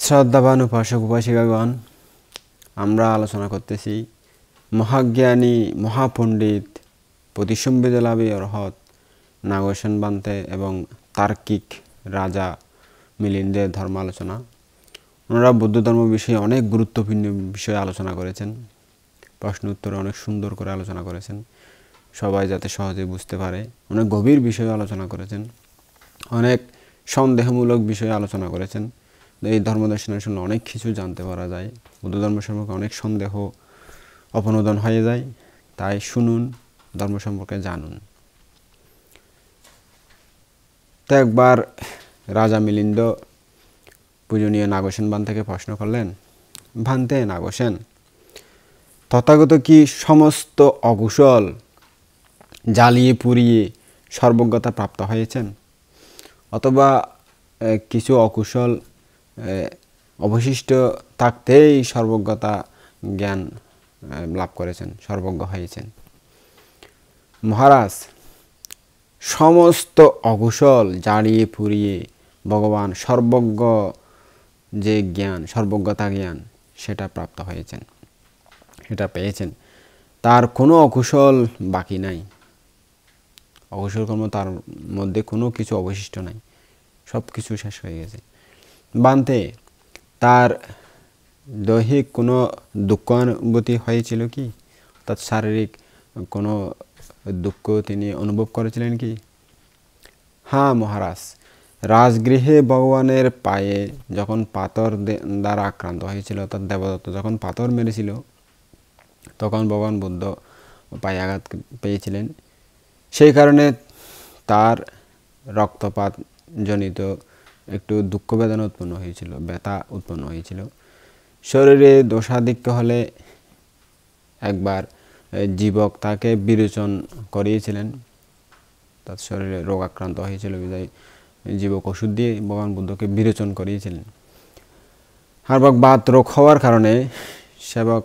শ্রদ্ধাবান উপাসক উপাসিকাগণ, আমরা আলোচনা করতেছি মহাজ্ঞানী মহাপণ্ডিত প্রতিসম্বেদলাভী অরহত নাগসেন বান্তে এবং তার্কিক রাজা মিলিন্দের ধর্ম আলোচনা। ওনারা বৌদ্ধ ধর্ম বিষয়ে অনেক গুরুত্বপূর্ণ বিষয়ে আলোচনা করেছেন, প্রশ্ন উত্তরে অনেক সুন্দর করে আলোচনা করেছেন, সবাই যাতে সহজে বুঝতে পারে। অনেক গভীর বিষয়ে আলোচনা করেছেন, অনেক সন্দেহমূলক বিষয়ে আলোচনা করেছেন। এই ধর্মদর্শনের শুনলে অনেক কিছু জানতে পারা যায়, বৌদ্ধ ধর্ম সম্পর্কে অনেক সন্দেহ অপনোদন হয়ে যায়। তাই শুনুন, ধর্ম সম্পর্কে জানুন। তো একবার রাজা মিলিন্দ পূজনীয় নাগসেন বান্তেকে প্রশ্ন করলেন, ভান্তে নাগসেন, তথাগত কি সমস্ত অকুশল জ্বালিয়ে পুড়িয়ে সর্বজ্ঞতা প্রাপ্ত হয়েছেন, অথবা কিছু অকুশল অবশিষ্ট থাকতেই সর্বজ্ঞতা জ্ঞান লাভ করেছেন, সর্বজ্ঞ হয়েছেন? মহারাজ, সমস্ত অকুশল জ্বালিয়ে পুড়িয়ে ভগবান সর্বজ্ঞ যে জ্ঞান, সর্বজ্ঞতা জ্ঞান, সেটা প্রাপ্ত হয়েছেন, সেটা পেয়েছেন। তার কোনো অকুশল বাকি নাই, অকুশল কর্ম তার মধ্যে কোনো কিছু অবশিষ্ট নাই, সব কিছু শেষ হয়ে গেছে। বান্তে, তার দৈহিক কোনো দুঃখানুভূতি হয়েছিল কি? অর্থাৎ শারীরিক কোনো দুঃখ তিনি অনুভব করেছিলেন কি? হ্যাঁ মহারাজ, রাজগৃহে ভগবানের পায়ে যখন পাথর দ্বারা আক্রান্ত হয়েছিল, অর্থাৎ দেবদত্ত যখন পাথর মেরেছিল, তখন ভগবান বুদ্ধ পায়ে আঘাত পেয়েছিলেন। সেই কারণে তার রক্তপাত জনিত একটু দুঃখ বেদনা উৎপন্ন হয়েছিল, ব্যথা উৎপন্ন হয়েছিল। শরীরে দোষাধিক্য হলে একবার জীবক তাকে বিরেচন করিয়েছিলেন, তার শরীরে রোগ আক্রান্ত হয়েছিল বিদায় জীবক ওষুধ দিয়ে ভগবান বুদ্ধকে বিরেচন করিয়েছিলেন। আর বাত রোগ হওয়ার কারণে সেবক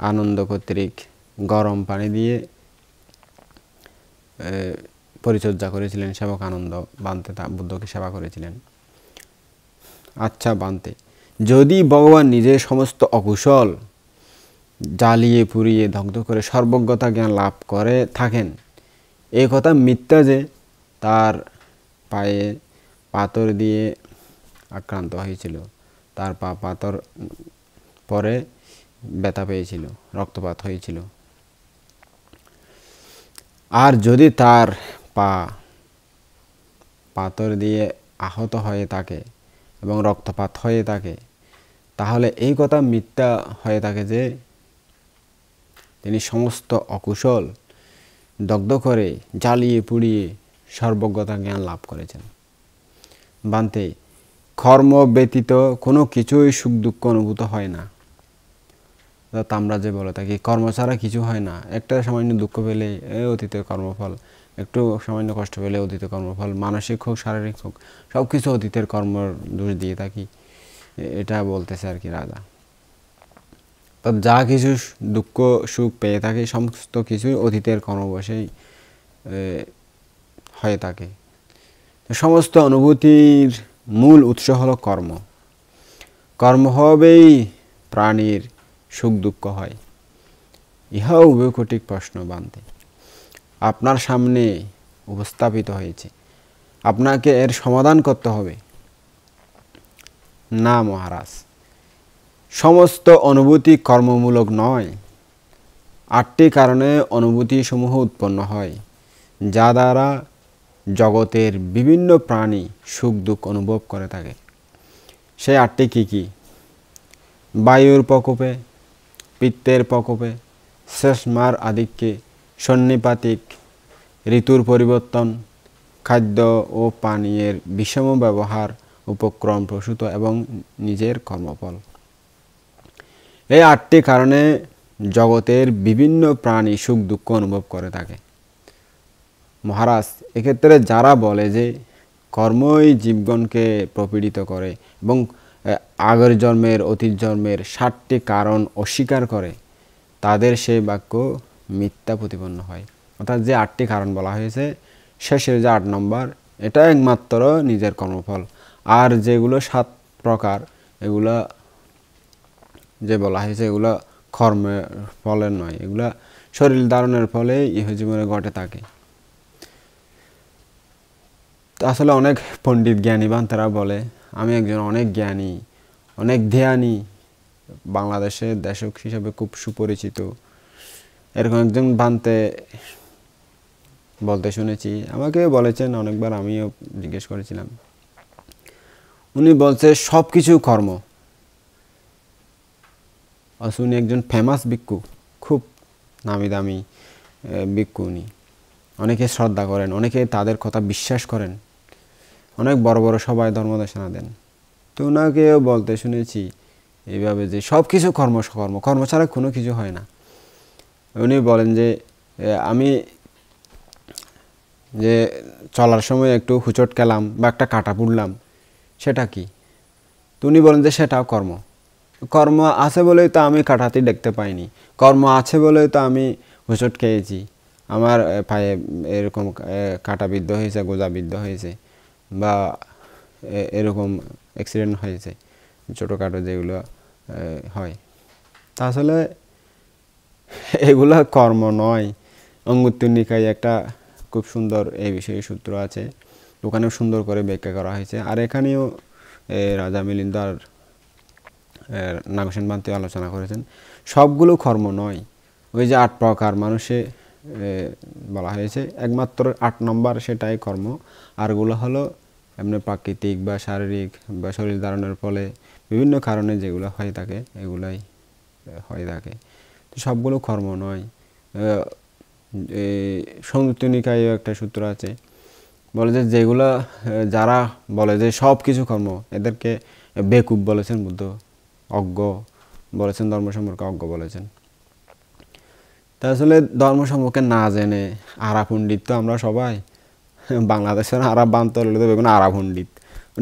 আনন্দ কর্তৃক গরম পানি দিয়ে পরিচর্যা করেছিলেন। সেবক আনন্দ বান্তে তা বুদ্ধকে সেবা করেছিলেন। আচ্ছা বান্তে, যদি ভগবান নিজে সমস্ত অকুশল জ্বালিয়ে পুড়িয়ে দগ্ধ করে সর্বজ্ঞতা জ্ঞান লাভ করে থাকেন, এই কথা মিথ্যা যে তার পায়ে পাথর দিয়ে আক্রান্ত হয়েছিল, তার পা পাথর পরে ব্যথা পেয়েছিল, রক্তপাত হয়েছিল। আর যদি তার পা পাথর দিয়ে আহত হয়ে থাকে এবং রক্তপাত হয়ে থাকে, তাহলে এই কথা মিথ্যা হয়ে থাকে যে তিনি সমস্ত অকুশল দগ্ধ করে জ্বালিয়ে পুড়িয়ে সর্বজ্ঞতা জ্ঞান লাভ করেছেন। বান্তে, কর্ম ব্যতীত কোনো কিছুই সুখ দুঃখ অনুভূত হয় না। আমরা যে বলে থাকি কর্ম ছাড়া কিছু হয় না, একটা সামান্য দুঃখ পেলে অতীতের কর্মফল, একটু সামান্য কষ্ট পেলে অতীতের কর্মফল, মানসিক হোক শারীরিক হোক সব কিছু অতীতের কর্মর দোষ দিয়ে থাকি, এটা বলতেছে আর কি রাজা। তো যা কিছু দুঃখ সুখ পেয়ে থাকে সমস্ত কিছুই অতীতের কর্মবশেই হয়ে থাকে। সমস্ত অনুভূতির মূল উৎস হলো কর্ম। কর্ম হবেই প্রাণীর সুখ দুঃখ হয়। ইহাও উভয়কোটিক প্রশ্ন বান্তে আপনার সামনে উপস্থাপিত হয়েছে, আপনাকে এর সমাধান করতে হবে। না মহারাজ, সমস্ত অনুভূতি কর্মমূলক নয়। 8টি কারণে অনুভূতি সমূহ উৎপন্ন হয়, যা দ্বারা জগতের বিভিন্ন প্রাণী সুখ দুঃখ অনুভব করে থাকে। সেই 8টি কি কি? বায়ুর প্রকোপে, পিত্তের প্রকোপে, শ্লেষ্মার আধিক্যে, সন্নিপাতিক, ঋতুর পরিবর্তন, খাদ্য ও পানীয়ের বিষম ব্যবহার, উপক্রম প্রসূত এবং নিজের কর্মফল। এই 8টি কারণে জগতের বিভিন্ন প্রাণী সুখ দুঃখ অনুভব করে থাকে। মহারাজ, এক্ষেত্রে যারা বলে যে কর্মই জীবগণকে প্রপীড়িত করে এবং আগের জন্মের অতীত জন্মের 7টি কারণ অস্বীকার করে, তাদের সেই বাক্য মিথ্যা প্রতিপন্ন হয়। অর্থাৎ যে 8টি কারণ বলা হয়েছে, শেষের যে 8 নম্বর, এটা একমাত্র নিজের কর্মফল। আর যেগুলো 7 প্রকার, এগুলা যে বলা হয়েছে এগুলা কর্মের ফলে নয়, এগুলা শরীর ধারণের ফলে ইহ জীবনে ঘটে থাকে। আসলে অনেক পণ্ডিত জ্ঞানীবান তারা বলে আমি একজন অনেক জ্ঞানী, অনেক ধ্যানী, বাংলাদেশে দেশক হিসাবে খুব সুপরিচিত, এরকম একজন বানতে বলতে শুনেছি। আমাকে বলেছেন অনেকবার, আমিও জিজ্ঞেস করেছিলাম। উনি বলছে সব কিছু কর্ম। উনি একজন ফেমাস ভিক্ষু, খুব নামি দামি ভিক্ষু। উনি অনেকে শ্রদ্ধা করেন, অনেকে তাদের কথা বিশ্বাস করেন, অনেক বড় বড় সবাই ধর্মদেশনা দেন। তো ওনাকেও বলতে শুনেছি এইভাবে যে সব কিছু কর্ম, কর্ম কর্ম ছাড়া কোনো কিছু হয় না। উনি বলেন যে আমি যে চলার সময় একটু হুচট খেলাম বা একটা কাটা পুড়লাম, সেটা কি? তো উনি বলেন যে সেটাও কর্ম। কর্ম আছে বলেই তো আমি কাটাতে দেখতে পাইনি, কর্ম আছে বলেই তো আমি হুচট খেয়েছি, আমার পায়ে এরকম কাটাবিদ্ধ হয়েছে, গোজাবিদ্ধ হয়েছে, বা এরকম অ্যাক্সিডেন্ট হয়েছে, ছোটোখাটো যেগুলো হয়। তা আসলে এগুলো কর্ম নয়। অঙ্গুত্তর নিকায়ে একটা খুব সুন্দর এই বিষয়ে সূত্র আছে, ওখানেও সুন্দর করে ব্যাখ্যা করা হয়েছে। আর এখানেও রাজা মিলিন্দ আর নাগসেন বান্তি আলোচনা করেছেন, সবগুলো কর্ম নয়। ওই যে 8 প্রকার মানুষে বলা হয়েছে, একমাত্র 8 নম্বর সেটাই কর্ম, আরগুলো হলো এমনি প্রাকৃতিক বা শারীরিক বা শরীর ধারণের ফলে বিভিন্ন কারণে যেগুলো হয়ে থাকে, এগুলাই হয়ে থাকে। তো সবগুলো কর্ম নয়। সংযুক্ত নিকায়ে একটা সূত্র আছে, বলে যে যেগুলো যারা বলে যে সব কিছু কর্ম, এদেরকে বেকুব বলেছেন বুদ্ধ, অজ্ঞ বলেছেন, ধর্ম সম্পর্কে অজ্ঞ বলেছেন। তা আসলে ধর্ম সম্পর্কে না জেনে আরা পণ্ডিত তো আমরা সবাই, বাংলাদেশের আরা বান্তর হলে তো বেগুন আরা পণ্ডিত,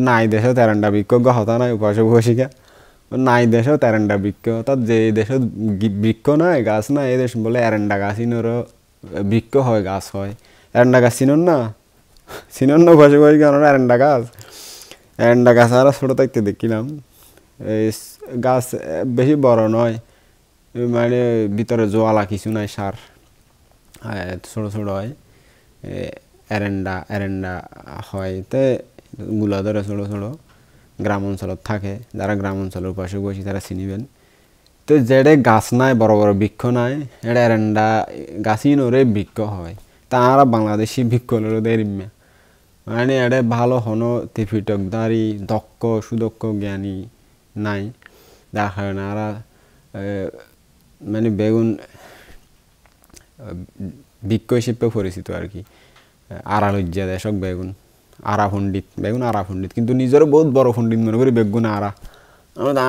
নাই দেশেও তেরেন্ডা বিক্ষজ্ঞ হতা নাই উপাসক উপাসিকা, নাই দেশেও তেরেন্ডা বৃক্ষ, অর্থাৎ যে দেশে বৃক্ষ নাই, গাছ নাই, এই দেশ বলে এরেন্ডা গাছ ইনোরও বৃক্ষ হয়, গাছ হয়। এরেন্ডা গাছ চিনুন না, চিনুন না উপাসক উপাসিকা, এরেন্ডা গাছ, এরেন্ডা গাছ আর ছোটো থাকতে দেখছিলাম। এই গাছ বেশি বড় নয়, মানে ভিতরে জোয়ালা কিছু নাই, সার ছোটো ছোটো হয়, এরেন্ডা এরেন্ডা হয়। তো গুলা ধরে ছোটো ছোটো গ্রাম অঞ্চলত থাকে, যারা গ্রাম অঞ্চলের উপাসক বসি তারা চিনিবেন। তো যেটা গাছ নাই, বড় বড় বৃক্ষ নাই, এটা এরেন্ডা গাছই নরে বৃক্ষ হয়। তারা বাংলাদেশি বৃক্ষ হলো দেরিম্যা, মানে এটা ভালো হনো ত্রিপিটকধারী দক্ষ সুদক্ষ জ্ঞানী নাই, যার কারণে আরা মানে বেগুন বৃক্ষ হিসেবে পরিচিত আর কি। আরা লজ্জা দেশক বেগুন আরা পণ্ডিত, বেগুন আরা পণ্ডিত, কিন্তু নিজেরও বহুত বড় পণ্ডিত মনে করি বেগুন আরা।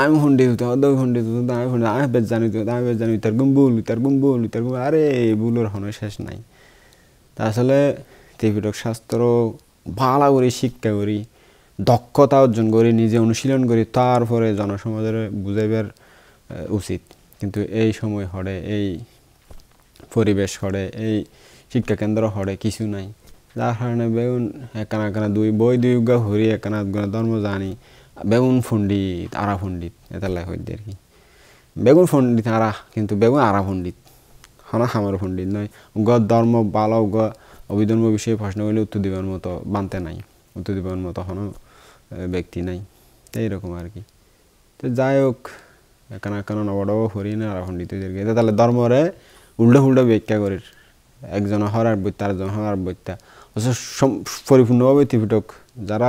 আমি পণ্ডিত হতো, পণ্ডিত হতো, আমি পণ্ডিত, আমি বেশ জানি তো, আমি বেশ জানি, তার গুম্বুল তার গুম্বুল তার গুম্বুল, আরে ভুলের হনো শেষ নাই। তা আসলে ত্রিপিটক শাস্ত্র ভালো করে শিক্ষা করি, দক্ষতা অর্জন করি, নিজে অনুশীলন করি, তারপরে জনসমাজের বুঝাইবার উচিত। কিন্তু এই সময় হরে, এই পরিবেশ হরে, এই শিক্ষা কেন্দ্র হরে কিছু নাই, যার কারণে বেগুন একখানা একখানা দুই বই দুই গা হরি একখানা আধগুণা ধর্ম জানি, বেগুন পণ্ডিত আরা পণ্ডিত এটা লাই হইতে আর কি। বেগুন পণ্ডিত আরা, কিন্তু বেগুন আরা পণ্ডিত হনা আমার পণ্ডিত নয়। গ ধর্ম ভালো গ অভিধর্ম বিষয়ে প্রশ্ন করলে উত্তর দিবার মতো বানতে নাই, উত্তর দিবার মতো কোনো ব্যক্তি নাই। তো এইরকম আর কি। তো যাই হোক, এখানে এখানে নবডব হরি না আরা পণ্ডিত এটা তাহলে ধর্মরে উল্টো উল্টো ব্যাখ্যা করির, একজন হরার বৈত্যা আরেকজন হরার বৈত্যা, অথচ পরিপূর্ণভাবে ত্রিপিটক যারা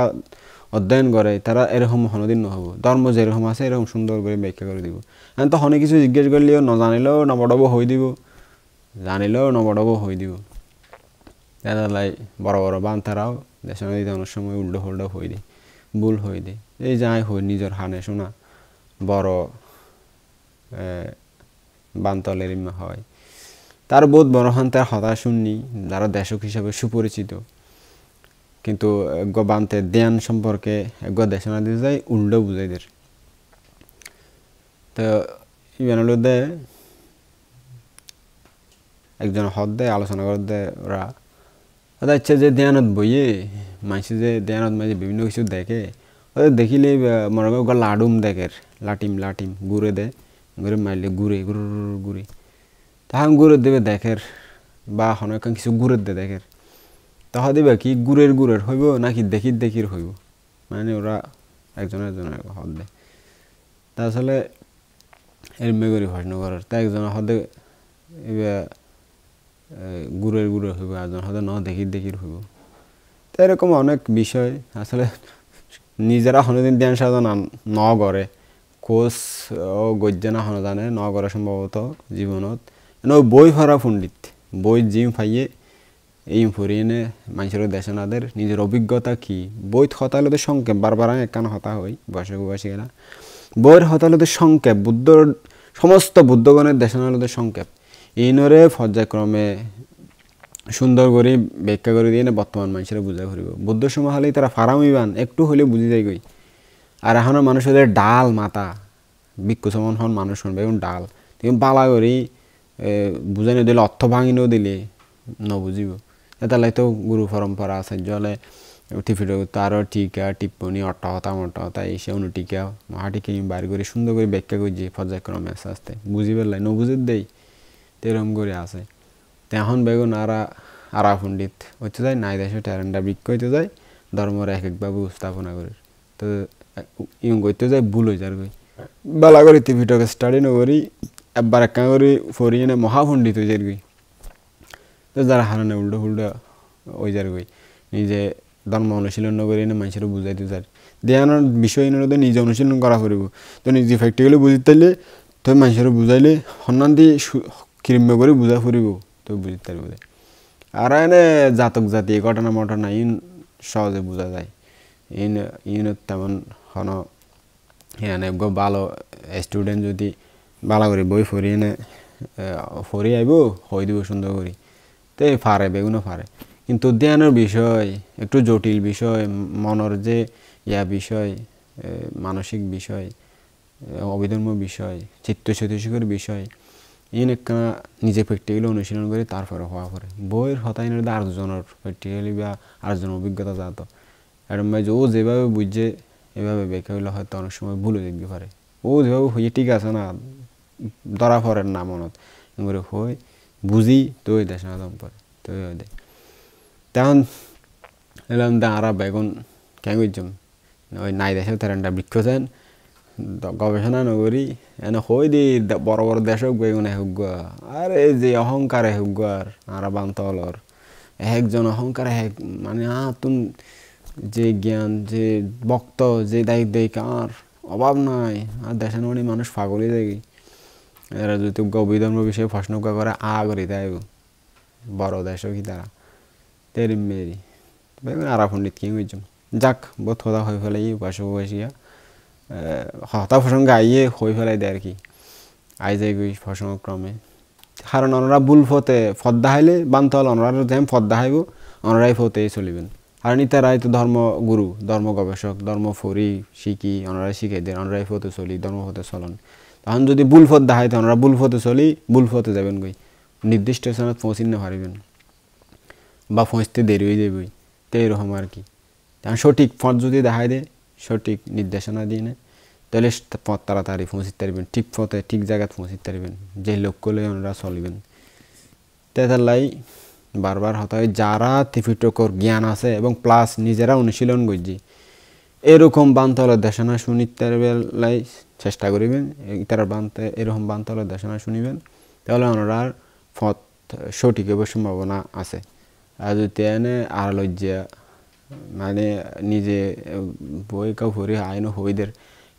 অধ্যয়ন করে তারা এরকম হনদিন নহব, ধর্ম যেরকম আছে এরকম সুন্দর করে ব্যাখ্যা করে দিব। এখন তো অনেক কিছু জিজ্ঞেস করলেও জানিলেও নবডব হয়ে দিব, জানিলেও নবডব হয়ে দিব। তাই বড় বড় বান্তারাও দেশের অনেক সময় উল্টো ফুল্টো হয়ে দেয়, ভুল হয়ে দেয়। এই যাই হই নিজের হানে শোনা বড় বান্তলের হয়, তার বহুত বড় হান তার হতাশ শুননি, যারা দেশক হিসাবে সুপরিচিত, কিন্তু বান্তে ধ্যান সম্পর্কে দেশনা দিয়ে যায় উল্টো বুঝাই দের। তো ইভেন হলো দে একজন হদ দেয় আলোচনা করে দেয় ওরা ইচ্ছে যে ধ্যানত বইয়ে মাইসে যে ধ্যানত মাঝে বিভিন্ন কিছু দেখে, ওদের দেখিলে মনে কর লাডুম দেখের লাটিম ঘুরে দে ঘুরে মারলে ঘুরে তখন ঘুরে দেবে দেখের বা অনেক কিছু ঘুরে দে দেখের তাহা দিবে কি গুড়ের হইব নাকি দেখির হইব মানে ওরা একজনের হদ দেয় তা আসলে এরমে করে প্রশ্ন করার তা একজন হদে এবার গুড়ের হইব একজন হদে ন দেখির হইব তো এরকম অনেক বিষয় আসলে নিজেরা হনদিন ধ্যান সাধনা ন করে কোচ ও গজ্জা না হন জানে ন করে সম্ভবত জীবনত বই ভরা পণ্ডিত বই জিম ফাইয়ে এই ফরিয়ে মানুষের দেশনাদের নিজের অভিজ্ঞতা কি বই হতালতে সংক্ষেপ বারবার একখানা হতা হই বয়সীরা বইয়ের হতালতে সংক্ষেপ সমস্ত বুদ্ধগণের দেশনালতে সংক্ষেপ এইনরে পর্যায়ক্রমে সুন্দর করে ব্যাখ্যা করে দিয়ে বর্তমান মানুষেরা বুঝা করিব বুদ্ধ সময় হলেই তারা ফারামিবান একটু হলেও বুঝি যায় গই আর এখনও মানুষের ডাল মাথা ভিক্ষু সমান হন মানুষ শুনবে এবং ডাল তুমি বালা করি বুঝাই দিলে অর্থ ভাঙিনেও দিলে নবুঝিব এতালাই তো গুরু পরম্পরা আচার্য হলে টিফিটো তারও টিকা টিপ্পণী অট্টহতা এসে অনুটিকা মহাটিকা বাইর করে সুন্দর করে ব্যাখ্যা করছি পর্যায়ক্রমে আস্তে আস্তে বুঝি পেলাই নবুঝির দেই তেরম করে আছে এখন বেগুন আরা পণ্ডিত হইতে যায় নাই দেশে ট্যারেন্ডা বৃক্ষ হইতে যায় ধর্মর একভাবে উপস্থাপনা করে তো ইং করতে যায় ভুল হয়ে যার গই বালা করি টিভিটকে স্টাডি নকরি একবার একা করে ফরিয়ে না মহাপণ্ডিত হয়ে যার গই তো যারা হারানে উল্টো ওই যার গই নিজে ধর্ম অনুশীলন নকরি না মানুষের বুঝাইতে যার ধ্যানের বিষয় তো নিজে অনুশীলন করা করিব তো নিজে প্র্যাকটিক্যালি বুঝিতে পারলে তো মানুষের বুঝাইলে সন্ধান দিয়ে কৃম্য করে বুঝা ফুরিব তো বুঝতে পারব আর এনে জাতক জাতি ঘটনা ইন সহজে বোঝা যায় ইন তেমন হন এনে ভালো স্টুডেন্ট যদি ভালো করে বই ফরিয়ে নে ফরি আইব হয়ে দিব সুন্দর করি তো পারে বেগুনও পারে কিন্তু ধ্যানের বিষয় একটু জটিল বিষয় মনের যে বিষয় মানসিক বিষয় অবিধর্ম বিষয় চিত্ত চৈতসিকের বিষয় ইন একটা নিজে প্র্যাকটিক্যালি অনুশীলন করে তারপরে হওয়া পরে বইয়ের হতাই নিয়ে আরেকজনের প্র্যাকটিক্যালি বা আরেকজনের অভিজ্ঞতা জাত এরম ভাই ও যেভাবে বুঝছে এভাবে ব্যাখ্যা হইলে হয়তো অনেক সময় ভুলে দেখতে পারে ও যেভাবে হইয়ে ঠিক আছে না ধরা পড়েন না মনত এগুলো হই বুঝি তো ওই দেশ না দম পরে তো ওই দেয় তখন এলাম দা আরা বেগুন কেন করছম ওই নাই দেশে তেরেন্ডা বৃক্ষ চান গবেষণা নগরী এনে হই দি বড় বড় দেশক বেগুনে হোক আরে যে অহংকারে হোক আর বান্তলর একজন অহংকারে মানে তুন যে জ্ঞান যে বক্ত যে দায়িত্ব কার অভাব নাই আর দেশের মানে মানুষ পাগলই দেখি এরা যদি অভিধর্ম বিষয়ে প্রশ্ন করে করি তাই বড় দেশও কি তারা তেরি মেরি বেগুন আরা পণ্ডিত কি হয়েছ যাক বোধ হতা হয়ে ফেলে বসিয়া হতা প্রসঙ্গে আইয়ে হয়ে ফেলাই দেয় আর কি আই যাই গই প্রসঙ্গক্রমে কারণ ওনারা ভুল ফতে ফদ্দা হাইলে বানতে হল ওনারা যেমন ফদ্দা হাইব ওনারাই ফতেই চলিবেন আর তারাই তো ধর্মগুরু ধর্ম গবেষক ধর্ম ফরি শিখি ওনারাই শিখাই দেন ওনারাই ফতে চলি ধর্ম ফতে চলন তখন যদি ভুল ফদ্দা হয় তো ওনারা ভুল ফতে চলি ভুল ফতে যাবেন গই নির্দিষ্ট স্থানত পৌঁছি না পারিবেন বা পৌঁছতে দেরি হয়ে যাবে তো এরকম আর কি তখন সঠিক পথ যদি দেখাই দেয় সঠিক নির্দেশনা দিয়ে নেয় তাহলে পথ তাড়াতাড়ি পৌঁছিতে পারবেন ঠিক পথে ঠিক জায়গায় পৌঁছিতে পারবেন যে লক্ষ্য লয়ে ওনারা চলিবেন তাই বারবার হতে হয় যারা ত্রিপিটকর জ্ঞান আছে এবং প্লাস নিজেরা অনুশীলন করছি এরকম বান্তলের দেশনা শুনিতে বেলায় চেষ্টা করিবেন তারা এরকম বান্তলের দেশনা শুনিবেন তাহলে ওনার পথ সঠিক হবার সম্ভাবনা আছে আর যদি এনে আর লজ্জা মানে নিজে বই কাউ ভরি আইনও হইদের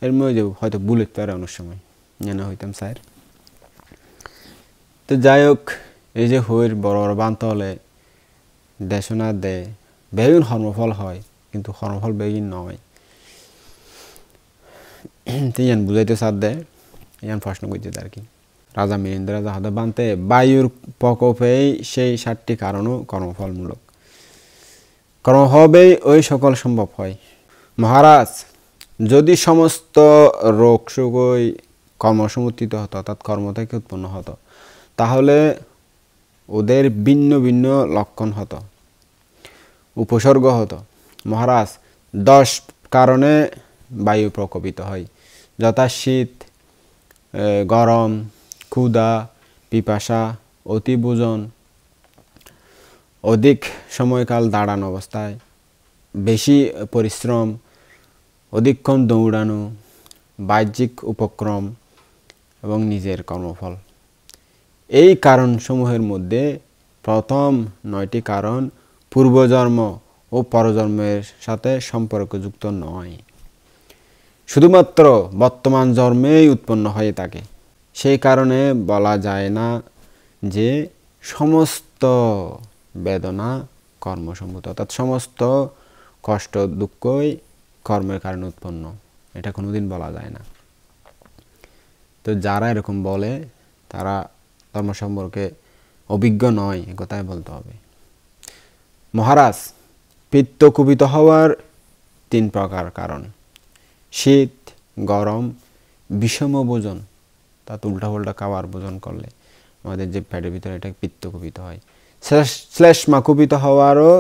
এর মধ্যে হয়তো বুলেট পারে অনেক সময় জানা হইতাম স্যার তো যাই হোক এই যে হইর বড় বড় বান্ত হলে দেশনা দেয় বেগুন কর্মফল হয় কিন্তু কর্মফল বেগুন নয় ইয়ান বুঝাইতে সাথ দেয় ইয়ান প্রশ্ন করছে আর কি রাজা মীরেন্দ্র রাজা হাতে বানতে বায়ুর প্রকোপেই সেই 7টি কারণও কর্মফলমূলক কর্ম হবেই ওই সকল সম্ভব হয় মহারাজ যদি সমস্ত রোগ শোকই কর্মসমর্থিত হতো অর্থাৎ কর্ম থেকে উৎপন্ন হতো তাহলে ওদের ভিন্ন ভিন্ন লক্ষণ হতো উপসর্গ হতো মহারাজ 10 কারণে বায়ু প্রকোপিত হয়, যথা শীত, গরম, ক্ষুধা, পিপাসা, অতিভোজন, অধিক সময়কাল দাঁড়ানো অবস্থায়, বেশি পরিশ্রম, অধিকক্ষণ দৌড়ানো, বাহ্যিক উপক্রম এবং নিজের কর্মফল। এই কারণসমূহের মধ্যে প্রথম 9টি কারণ পূর্বজন্ম ও পরজন্মের সাথে সম্পর্কযুক্ত নয়, শুধুমাত্র বর্তমান জন্মেই উৎপন্ন হয়ে থাকে। সেই কারণে বলা যায় না যে সমস্ত বেদনা কর্মসম্ভূত, অর্থাৎ সমস্ত কষ্ট দুঃখই কর্মের কারণে উৎপন্ন, এটা কোনোদিন বলা যায় না। তো যারা এরকম বলে তারা ধর্ম সম্পর্কে অভিজ্ঞ নয়, একথাই বলতে হবে। মহারাজ, পিত্ত কুপিত হওয়ার 3 প্রকার কারণ: শীত, গরম, বিষম ভোজন, তাতে উল্টাপাল্টা খাবার ভোজন করলে আমাদের যে পেটের ভিতরে এটা পিত্ত কুপিত হয়। শ্লেষ্মা কুপিত হওয়ারও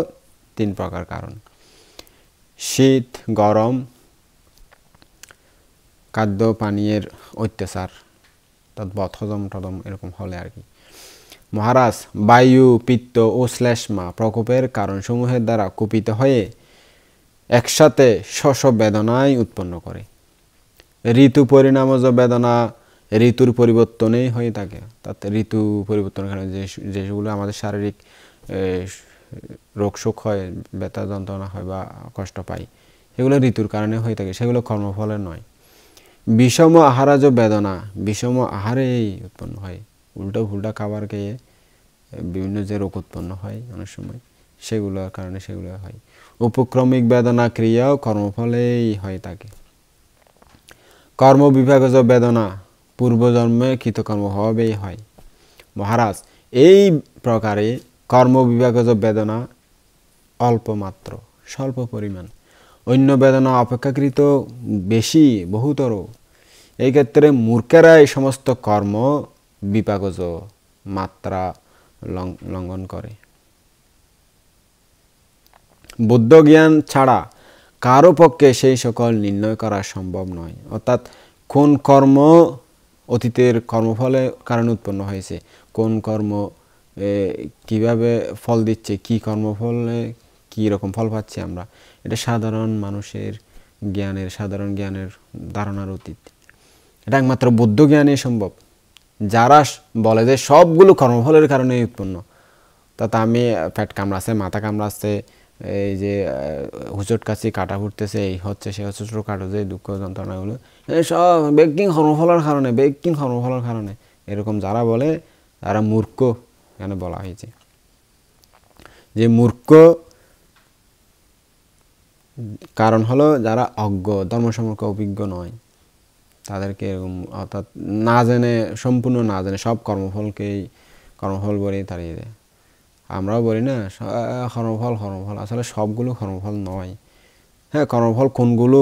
3 প্রকার কারণ: শীত, গরম, খাদ্য পানীয়ের অত্যাচার, বদহজম টদম এরকম হলে আর কি। মহারাজ, বায়ু, পিত্ত ও শ্লেষ্মা প্রকোপের কারণসমূহের দ্বারা কুপিত হয়ে একসাথে স্ব বেদনাই উৎপন্ন করে। ঋতু পরিণামজ বেদনা ঋতুর পরিবর্তনেই হয়ে থাকে, তাতে ঋতু পরিবর্তনের কারণে যেগুলো আমাদের শারীরিক রোগ শোক হয়, ব্যথা যন্ত্রণা হয় বা কষ্ট পাই, এগুলো ঋতুর কারণে হয়ে থাকে, সেগুলো কর্মফলের নয়। বিষম আহারাজ বেদনা বিষম আহারেই উৎপন্ন হয়, উল্টো ফুল্টা খাবার খেয়ে বিভিন্ন যে রোগ উৎপন্ন হয় অনেক সময়, সেগুলোর কারণে সেগুলো হয়। উপক্রমিক বেদনা ক্রিয়াও কর্মফলেই হয়ে থাকে। কর্মবিভাগজ বেদনা পূর্বজন্মে কৃতকর্ম হবেই হয়। মহারাজ, এই প্রকারে কর্মবিভাগজ বেদনা অল্প মাত্র, স্বল্প পরিমাণ, অন্য বেদনা অপেক্ষাকৃত বেশি, বহুতর। এই ক্ষেত্রে মূর্খেরা এই সমস্ত কর্ম বিপাকজ মাত্রা লঙ্ঘন করে। বুদ্ধ জ্ঞান ছাড়া কারো পক্ষে সেই সকল নির্ণয় করা সম্ভব নয়, অর্থাৎ কোন কর্ম অতীতের কর্মফলে কারণে উৎপন্ন হয়েছে, কোন কর্ম কিভাবে ফল দিচ্ছে, কি কর্মফলে কি রকম ফল পাচ্ছি আমরা, এটা সাধারণ মানুষের জ্ঞানের, সাধারণ জ্ঞানের ধারণার অতীত। এটা একমাত্র বুদ্ধ জ্ঞানই সম্ভব। যারা বলে যে সবগুলো কর্মফলের কারণে উৎপন্ন, তাতে আমি পেট কামড়াচ্ছে, মাথা কামড়াচ্ছে, এই যে হুচট কাশি, কাটা ফুটতেছে, এই হচ্ছে সে হচ্ছে, ছোটো কাটো যে দুঃখ যন্ত্রণাগুলো, এই সব ব্যক্তিং কর্মফলের কারণে, ব্যক্তিং কর্মফলের কারণে, এরকম যারা বলে তারা মূর্খ। এখানে বলা হয়েছে যে মূর্খ কারণ হলো যারা অজ্ঞ, ধর্ম সম্পর্কে অভিজ্ঞ নয়, তাদেরকে এরকম, অর্থাৎ না জেনে, সম্পূর্ণ না জেনে সব কর্মফলকেই কর্মফল বলেই তাড়িয়ে দেয়। আমরাও বলি না কর্মফল, কর্মফল, আসলে সবগুলো কর্মফল নয়। হ্যাঁ, কর্মফল কোনগুলো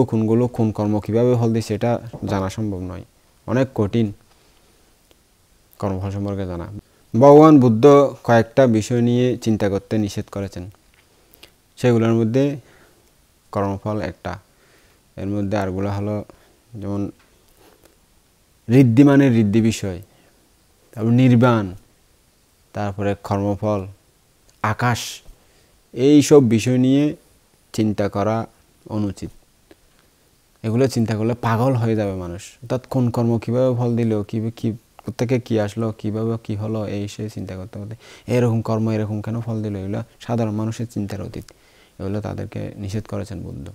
কোন কর্ম কীভাবে ফল দিচ্ছে এটা জানা সম্ভব নয়, অনেক কঠিন কর্মফল সম্পর্কে জানা। ভগবান বুদ্ধ কয়েকটা বিষয় নিয়ে চিন্তা করতে নিষেধ করেছেন, সেগুলোর মধ্যে কর্মফল একটা। এর মধ্যে আরগুলো হলো যেমন ঋদ্ধি মানে ঋদ্ধি বিষয়, তারপর নির্বাণ, তারপরে কর্মফল, আকাশ, এই সব বিষয় নিয়ে চিন্তা করা অনুচিত। এগুলো চিন্তা করলে পাগল হয়ে যাবে মানুষ, অর্থাৎ কোন কর্ম কীভাবে ফল দিল, কী থেকে কী আসলো, কীভাবে কী হলো, এই সে চিন্তা করতে করতে এরকম কর্ম এরকম কেন ফল দিল, এগুলো সাধারণ মানুষের চিন্তার অতীত। এগুলো তাদেরকে নিষেধ করেছেন বুদ্ধ,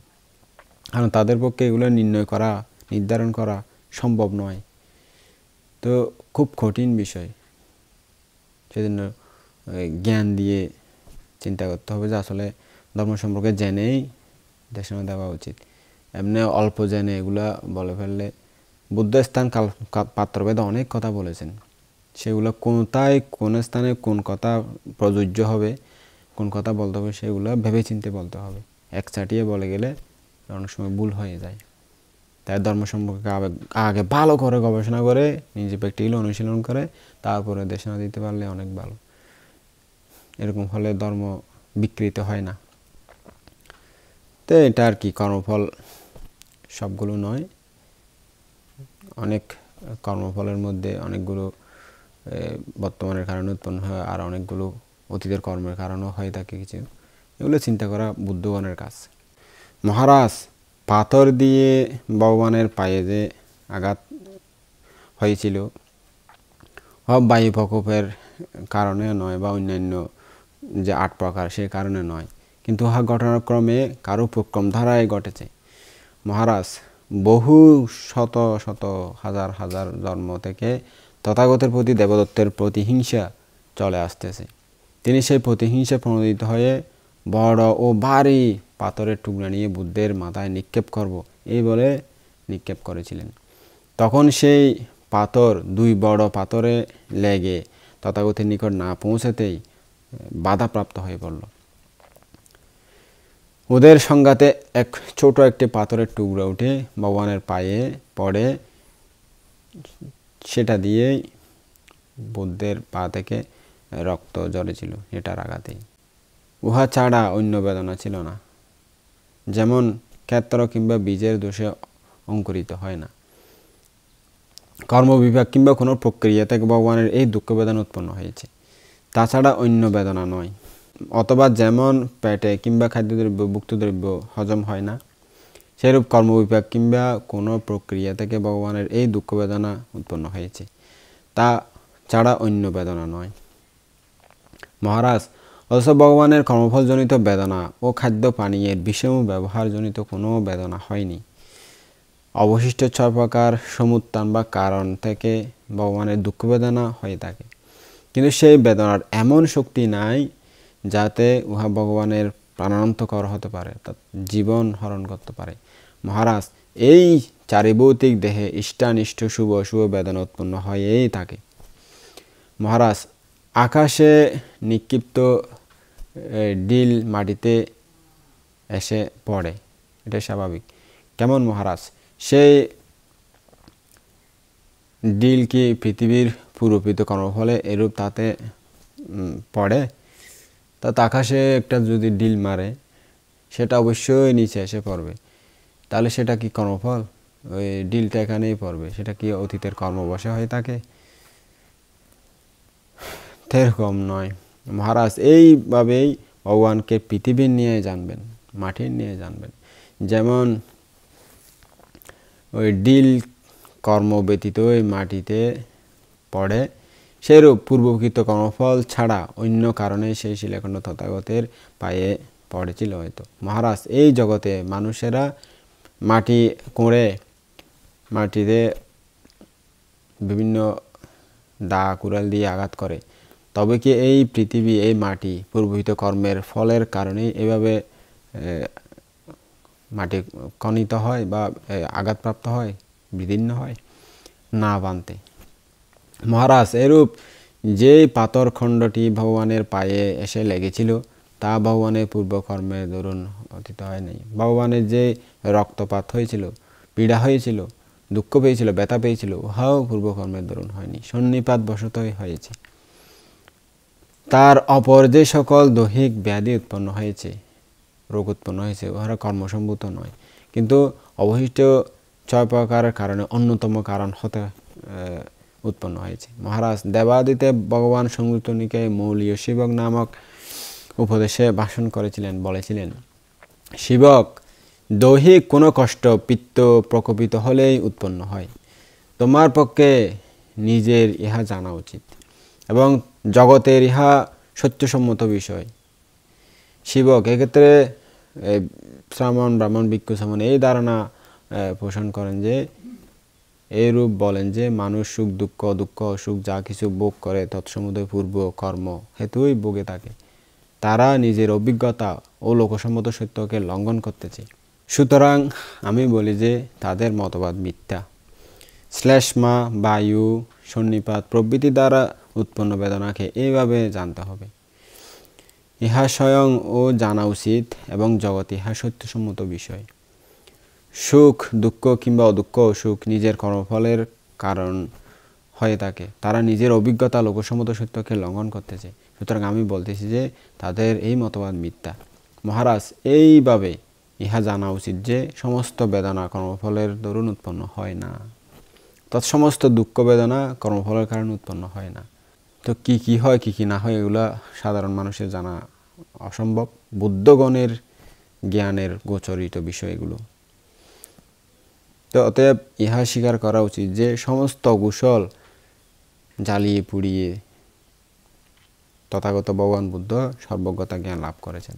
কারণ তাদের পক্ষে এগুলো নির্ণয় করা, নির্ধারণ করা সম্ভব নয়। তো খুব কঠিন বিষয়, সেজন্য জ্ঞান দিয়ে চিন্তা করতে হবে যে আসলে ধর্ম সম্পর্কে জেনেই দেশনা দেওয়া উচিত। এমনি অল্প জেনে এগুলা বলে ফেললে, বুদ্ধ স্থান কাল পাত্রভেদে অনেক কথা বলেছেন, সেগুলো কোথায় কোন স্থানে কোন কথা প্রযোজ্য হবে, কোন কথা বলতে হবে, সেগুলো ভেবে চিন্তে বলতে হবে। একচাটিয়ে বলে গেলে অনেক সময় ভুল হয়ে যায়। তাই ধর্ম সম্পর্কে আগে ভালো করে গবেষণা করে, নিজে প্র্যাকটিক্যালি অনুশীলন করে তারপরে দেশনা দিতে পারলে অনেক ভালো। এরকম হলে ধর্ম বিকৃত হয় না। তো এটা আর কি, কর্মফল সবগুলো নয়, অনেক কর্মফলের মধ্যে অনেকগুলো বর্তমানের কারণে উৎপন্ন হয়, আর অনেকগুলো অতীতের কর্মের কারণেও হয়ে থাকে কিছু। এগুলো চিন্তা করা বুদ্ধগণের কাজ। মহারাজ, পাথর দিয়ে ভগবানের পায়ে যে আঘাত হয়েছিল বায়ু প্রকোপের কারণে নয় বা অন্যান্য যে 8 প্রকার সেই কারণে নয়, কিন্তু উহা ঘটনাক্রমে কারো উপক্রম ধারায় ঘটেছে। মহারাজ, বহু শত শত হাজার হাজার জন্ম থেকে তথাগতের প্রতি দেবদত্তের প্রতিহিংসা চলে আসতেছে। তিনি সেই প্রতিহিংসা প্রণোদিত হয়ে বড় ও ভারী পাথরের টুকরা নিয়ে বুদ্ধের মাথায় নিক্ষেপ করব এই বলে নিক্ষেপ করেছিলেন। তখন সেই পাথর 2 বড় পাথরে লেগে তথাগতের নিকট না পৌঁছাতেই বাধাপ্রাপ্ত হয়ে পড়ল। ওদের সংঘাতে ছোট একটি পাথরের টুকরা উঠে ভগবানের পায়ে পড়ে, সেটা দিয়েই বুদ্ধের পা থেকে রক্ত ঝরেছিল, এটার আঘাতেই। উহা ছাড়া অন্য বেদনা ছিল না। যেমন ক্ষেত্র কিংবা বীজের দোষে অঙ্কুরিত হয় না, কর্মবিভাগ কিংবা কোনো প্রক্রিয়া থেকে ভগবানের এই দুঃখ বেদনা উৎপন্ন হয়েছে, তাছাড়া অন্য বেদনা নয়। অথবা যেমন পেটে কিংবা খাদ্যদ্রব্য ভুক্তদ্রব্য হজম হয় না, সেরূপ কর্মবিভাগ কিংবা কোনো প্রক্রিয়া থেকে ভগবানের এই দুঃখ বেদনা উৎপন্ন হয়েছে, তা ছাড়া অন্য বেদনা নয়। মহারাজ, অথচ ভগবানের কর্মফলজনিত বেদনা ও খাদ্য পানীয়ের বিষম ব্যবহারজনিত কোনো বেদনা হয়নি। অবশিষ্ট 6 প্রকার সমুত্থান বা কারণ থেকে ভগবানের দুঃখ বেদনা হয়ে থাকে, কিন্তু সেই বেদনার এমন শক্তি নাই যাতে উহা ভগবানের প্রাণান্তকর হতে পারে, জীবন হরণ করতে পারে। মহারাজ, এই চারিভৌতিক দেহে ইষ্টানিষ্ট শুভ অশুভ বেদনা উৎপন্ন হয়েই থাকে। মহারাজ, আকাশে নিক্ষিপ্ত ডিল মাটিতে এসে পড়ে, এটা স্বাভাবিক। কেমন মহারাজ? সেই ডিল কি পৃথিবীর পূর্বকৃত কর্মফলে এরূপ তাতে পড়ে? তা আকাশে একটা যদি ডিল মারে, সেটা অবশ্যই নিচে এসে পড়বে, তাহলে সেটা কি কর্মফল? ওই ডিলটা এখানেই পড়বে, সেটা কি অতীতের কর্মবশে হয়ে থাকে? সেরকম নয় মহারাজ। এইভাবেই ভগবানকে পৃথিবীর নিয়ে জানবেন, মাটির নিয়ে জানবেন। যেমন ওই ডিল কর্ম ব্যতীত ওই মাটিতে পড়ে, সেরূপ পূর্বকৃত কর্মফল ছাড়া অন্য কারণে সেই শিলাখণ্ড তথাগতের পায়ে পড়েছিল হয়তো। মহারাজ, এই জগতে মানুষেরা মাটি কুঁড়ে মাটিতে বিভিন্ন দা কুড়াল দিয়ে আঘাত করে, তবে কি এই পৃথিবী এই মাটি পূর্বহিত কর্মের ফলের কারণেই এভাবে মাটি খনিত হয় বা আঘাতপ্রাপ্ত হয়, বিদীর্ণ হয়? না বানতে। মহারাজ, এরূপ যেই পাথর খণ্ডটি ভগবানের পায়ে এসে লেগেছিল তা ভগবানের পূর্বকর্মের দরুন অতীত হয় নাই। ভগবানের যে রক্তপাত হয়েছিল, পীড়া হয়েছিল, দুঃখ পেয়েছিল, ব্যথা পেয়েছিল, উহাও পূর্বকর্মের দরুন হয়নি, সন্নিপাত বশতই হয়েছে। তার অপর যে সকল দৈহিক ব্যাধি উৎপন্ন হয়েছে, রোগ উৎপন্ন হয়েছে, উহারা কর্মসম্ভূত নয়, কিন্তু অবশিষ্ট 6 প্রকারের কারণে অন্যতম কারণ হতে উৎপন্ন হয়েছে। মহারাজ, দেবাদিদেব ভগবান সংযুক্ত নিকায়ে মৌলীয় শিবক নামক উপদেশে ভাষণ করেছিলেন, বলেছিলেন, শিবক, দৈহিক কোনো কষ্ট পিত্ত প্রকোপিত হলেই উৎপন্ন হয়। তোমার পক্ষে নিজের ইহা জানা উচিত এবং জগতের ইহা সত্যসম্মত বিষয়। শিবক এক্ষেত্রে শ্রামণ ব্রাহ্মণ ভিক্ষু সামনে এই ধারণা পোষণ করেন যে, এইরূপ বলেন যে মানুষ সুখ দুঃখ দুঃখ সুখ যা কিছু ভোগ করে তৎসমুদয় পূর্ব কর্ম হেতুই ভোগে থাকে। তারা নিজের অভিজ্ঞতা ও লোকসম্মত সত্যকে লঙ্ঘন করতেছে। সুতরাং আমি বলি যে তাদের মতবাদ মিথ্যা। শ্লেষ্মা, বায়ু, সন্নিপাত প্রভৃতি দ্বারা উৎপন্ন বেদনাকে এইভাবে জানতে হবে। ইহা স্বয়ং ও জানা উচিত এবং জগৎ ইহা সত্যসম্মত বিষয়। সুখ দুঃখ কিংবা অদুঃখ সুখ নিজের কর্মফলের কারণ হয়ে থাকে। তারা নিজের অভিজ্ঞতা লোকসম্মত সত্যকে লঙ্ঘন করতেছে। সুতরাং আমি বলতেছি যে তাদের এই মতবাদ মিথ্যা। মহারাজ, এইভাবে ইহা জানা উচিত যে সমস্ত বেদনা কর্মফলের দরুন উৎপন্ন হয় না, তৎসমস্ত দুঃখ বেদনা কর্মফলের কারণে উৎপন্ন হয় না। তো কি কি হয় কি কি না হয় এগুলা সাধারণ মানুষের জানা অসম্ভব, বুদ্ধগণের জ্ঞানের গোচরিত বিষয় এগুলো। তো অতএব ইহা স্বীকার করা উচিত যে সমস্ত কুশল জ্বালিয়ে পুড়িয়ে তথাগত ভগবান বুদ্ধ সর্বজ্ঞতা জ্ঞান লাভ করেছেন।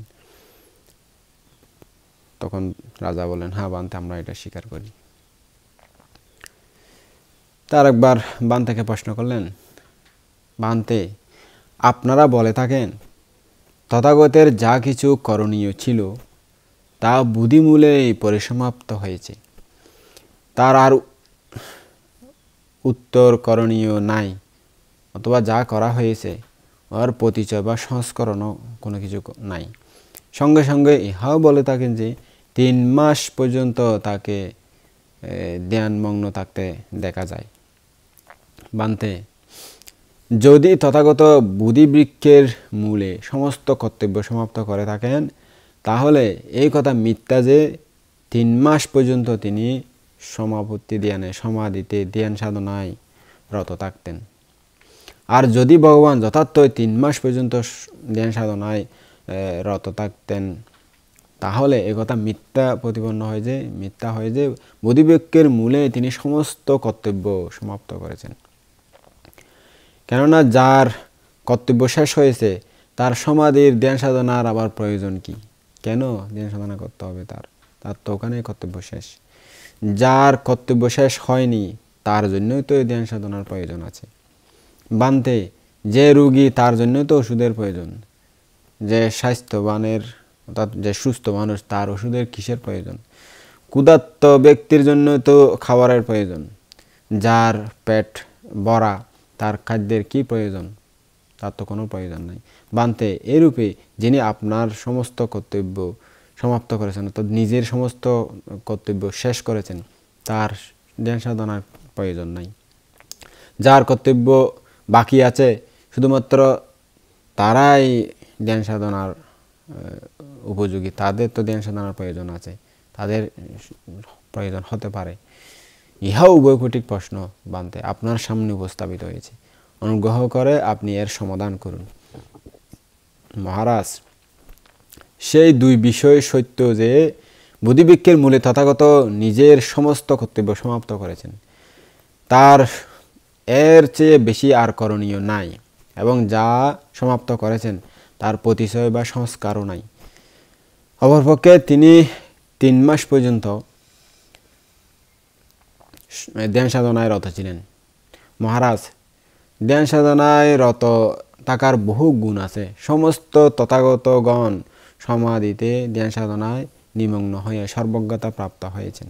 তখন রাজা বলেন, হ্যাঁ বান্তে, আমরা এটা স্বীকার করি। তার একবার বান্তেকে প্রশ্ন করলেন, বান্তে, আপনারা বলে থাকেন তথাগতের যা কিছু করণীয় ছিল তা বুদ্ধিমূলেই পরিসমাপ্ত হয়েছে, তার আর উত্তর করণীয় নাই, অথবা যা করা হয়েছে ওর পরিচয় বা সংস্করণও কোনো কিছু নাই। সঙ্গে সঙ্গে ইহাও বলে থাকেন যে 3 মাস পর্যন্ত তাকে ধ্যানমগ্ন থাকতে দেখা যায়। বান্তে, যদি তথাগত বুদ্ধিবৃক্ষের মূলে সমস্ত কর্তব্য সমাপ্ত করে থাকেন, তাহলে এই কথা মিথ্যা যে 3 মাস পর্যন্ত তিনি সমাপত্তি ধ্যানে, সমাধিতে, ধ্যান সাধনায় রত থাকতেন। আর যদি ভগবান যথার্থ 3 মাস পর্যন্ত ধ্যান সাধনায় রত থাকতেন, তাহলে একথা মিথ্যা হয় যে বুদ্ধিবৃক্ষের মূলে তিনি সমস্ত কর্তব্য সমাপ্ত করেছেন। কেননা যার কর্তব্য শেষ হয়েছে তার সমাধির ধ্যান সাধনার আবার প্রয়োজন কি? কেন ধ্যান সাধনা করতে হবে? তার তো ওখানে কর্তব্য শেষ। যার কর্তব্য শেষ হয়নি তার জন্যই তো ধ্যান সাধনার প্রয়োজন আছে। বান্তে, যে রোগী তার জন্যই তো ওষুধের প্রয়োজন। যে স্বাস্থ্যবানের অর্থাৎ যে সুস্থ মানুষ তার ওষুধের কিসের প্রয়োজন? ক্ষুধার্ত ব্যক্তির জন্য তো খাবারের প্রয়োজন। যার পেট ভরা তার খাদ্যের কি প্রয়োজন? তার তো কোনো প্রয়োজন নাই। বান্তে, এরূপে যিনি আপনার সমস্ত কর্তব্য সমাপ্ত করেছেন, অর্থাৎ নিজের সমস্ত কর্তব্য শেষ করেছেন, তার ধ্যান সাধনার প্রয়োজন নাই। যার কর্তব্য বাকি আছে শুধুমাত্র তারাই ধ্যান সাধনার উপযোগী, তাদের তো ধ্যান সাধনার প্রয়োজন আছে, তাদের প্রয়োজন হতে পারে। ইহাও উভয়কোটিক প্রশ্ন বান্তে আপনার সামনে উপস্থাপিত হয়েছে, অনুগ্রহ করে আপনি এর সমাধান করুন। মহারাজ, সেই 2 বিষয় সত্য যে বুদ্ধিবৃক্ষের মূলে তথাগত নিজের সমস্ত কর্তব্য সমাপ্ত করেছেন, তার এর চেয়ে বেশি আর করণীয় নাই, এবং যা সমাপ্ত করেছেন তার পরিচয় বা সংস্কারও নাই। অপরপক্ষে তিনি 3 মাস পর্যন্ত ধ্যান সাধনায় রত ছিলেন। মহারাজ, ধ্যান সাধনায় রত থাকার বহু গুণ আছে। সমস্ত তথাগতগণ সমাধিতে ধ্যান সাধনায় নিমগ্ন হয়ে সর্বজ্ঞতা প্রাপ্ত হয়েছেন।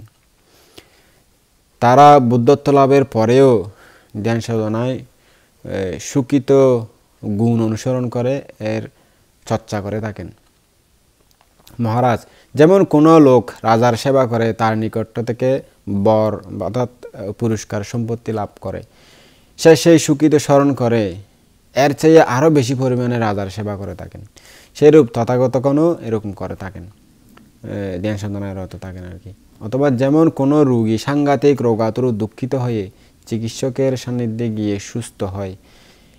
তারা বুদ্ধত্ব লাভের পরেও ধ্যান সাধনায় সুকৃত গুণ অনুসরণ করে এর চর্চা করে থাকেন। মহারাজ, যেমন কোনো লোক রাজার সেবা করে তার নিকট থেকে বর অর্থাৎ পুরস্কার সম্পত্তি লাভ করে, সে সেই সুকৃত স্মরণ করে এর চেয়ে আরও বেশি পরিমাণে রাজার সেবা করে থাকেন। সেরূপ তথাগতগণও এরকম করে থাকেন, ধ্যান সাধনায় রত থাকেন আর কি। অথবা যেমন কোনো রোগী সাংঘাতিক রোগাতুর দুঃখিত হয়ে চিকিৎসকের সান্নিধ্যে গিয়ে সুস্থ হয়,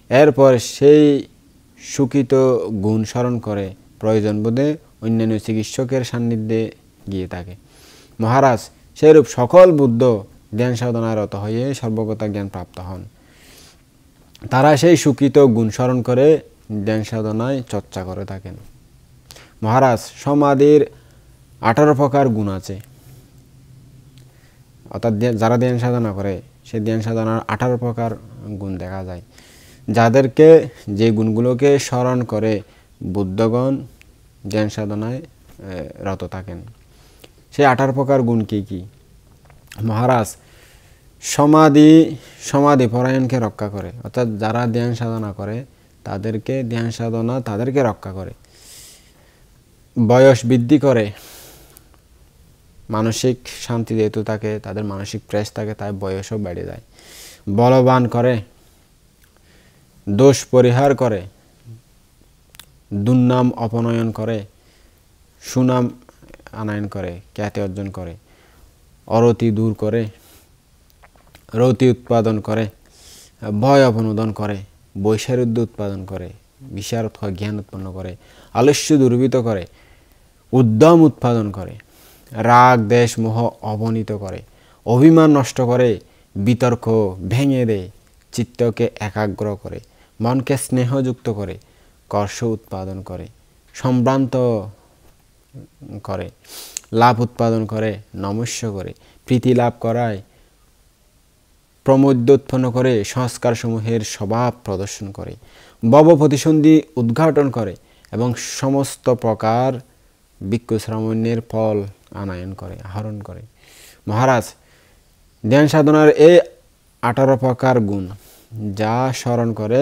এরপর সেই সুকৃত গুণ স্মরণ করে প্রয়োজন বোধে অন্যান্য চিকিৎসকের সান্নিধ্যে গিয়ে থাকে। মহারাজ, সেরূপ সকল বুদ্ধ ধ্যান সাধনায় রত হয়ে সর্বজ্ঞতা জ্ঞান প্রাপ্ত হন। তারা সেই সুকৃত গুণ স্মরণ করে ধ্যান সাধনায় চর্চা করে থাকেন। মহারাজ, সমাধির 18 প্রকার গুণ আছে, অর্থাৎ যারা ধ্যান সাধনা করে সেই ধ্যান সাধনার 18 প্রকার গুণ দেখা যায়, যাদেরকে যে গুণগুলোকে স্মরণ করে বুদ্ধগণ ধ্যান সাধনায় রত থাকেন। সেই 18 প্রকার গুণ কি কি? মহারাজ, সমাধি পরায়ণকে রক্ষা করে, অর্থাৎ যারা ধ্যান সাধনা করে তাদেরকে রক্ষা করে। বয়স বৃদ্ধি করে, মানসিক শান্তি যেহেতু থাকে, তাদের মানসিক প্রেস থাকে, তাই বয়সও বেড়ে যায়। বলবান করে, দোষ পরিহার করে, দুর্নাম অপনয়ন করে, সুনাম আনয়ন করে, খ্যাতি অর্জন করে, অরতি দূর করে, রতি উৎপাদন করে, ভয় অবনোদন করে, বৈশারুদ্ধ উৎপাদন করে, বিশারদ জ্ঞান উৎপন্ন করে, আলস্য দুর্বৃত করে, উদ্যম উৎপাদন করে, রাগ দেশ মোহ অবনীত করে, অভিমান নষ্ট করে, বিতর্ক ভেঙে দেয়, চিত্তকে একাগ্র করে, মনকে স্নেহযুক্ত করে, কর্ষ উৎপাদন করে, সম্ভ্রান্ত করে, লাভ উৎপাদন করে, নমস্য করে, প্রীতি লাভ করায়, প্রমোদ্য উৎপন্ন করে, সংস্কার সমূহের স্বভাব প্রদর্শন করে, ভব প্রতিসন্ধি উদ্ঘাটন করে এবং সমস্ত প্রকার ভিক্ষুশ্রামণ্যের ফল আনয়ন করে, আহরণ করে। মহারাজ, ধ্যান সাধনার এই 18 প্রকার গুণ যা স্মরণ করে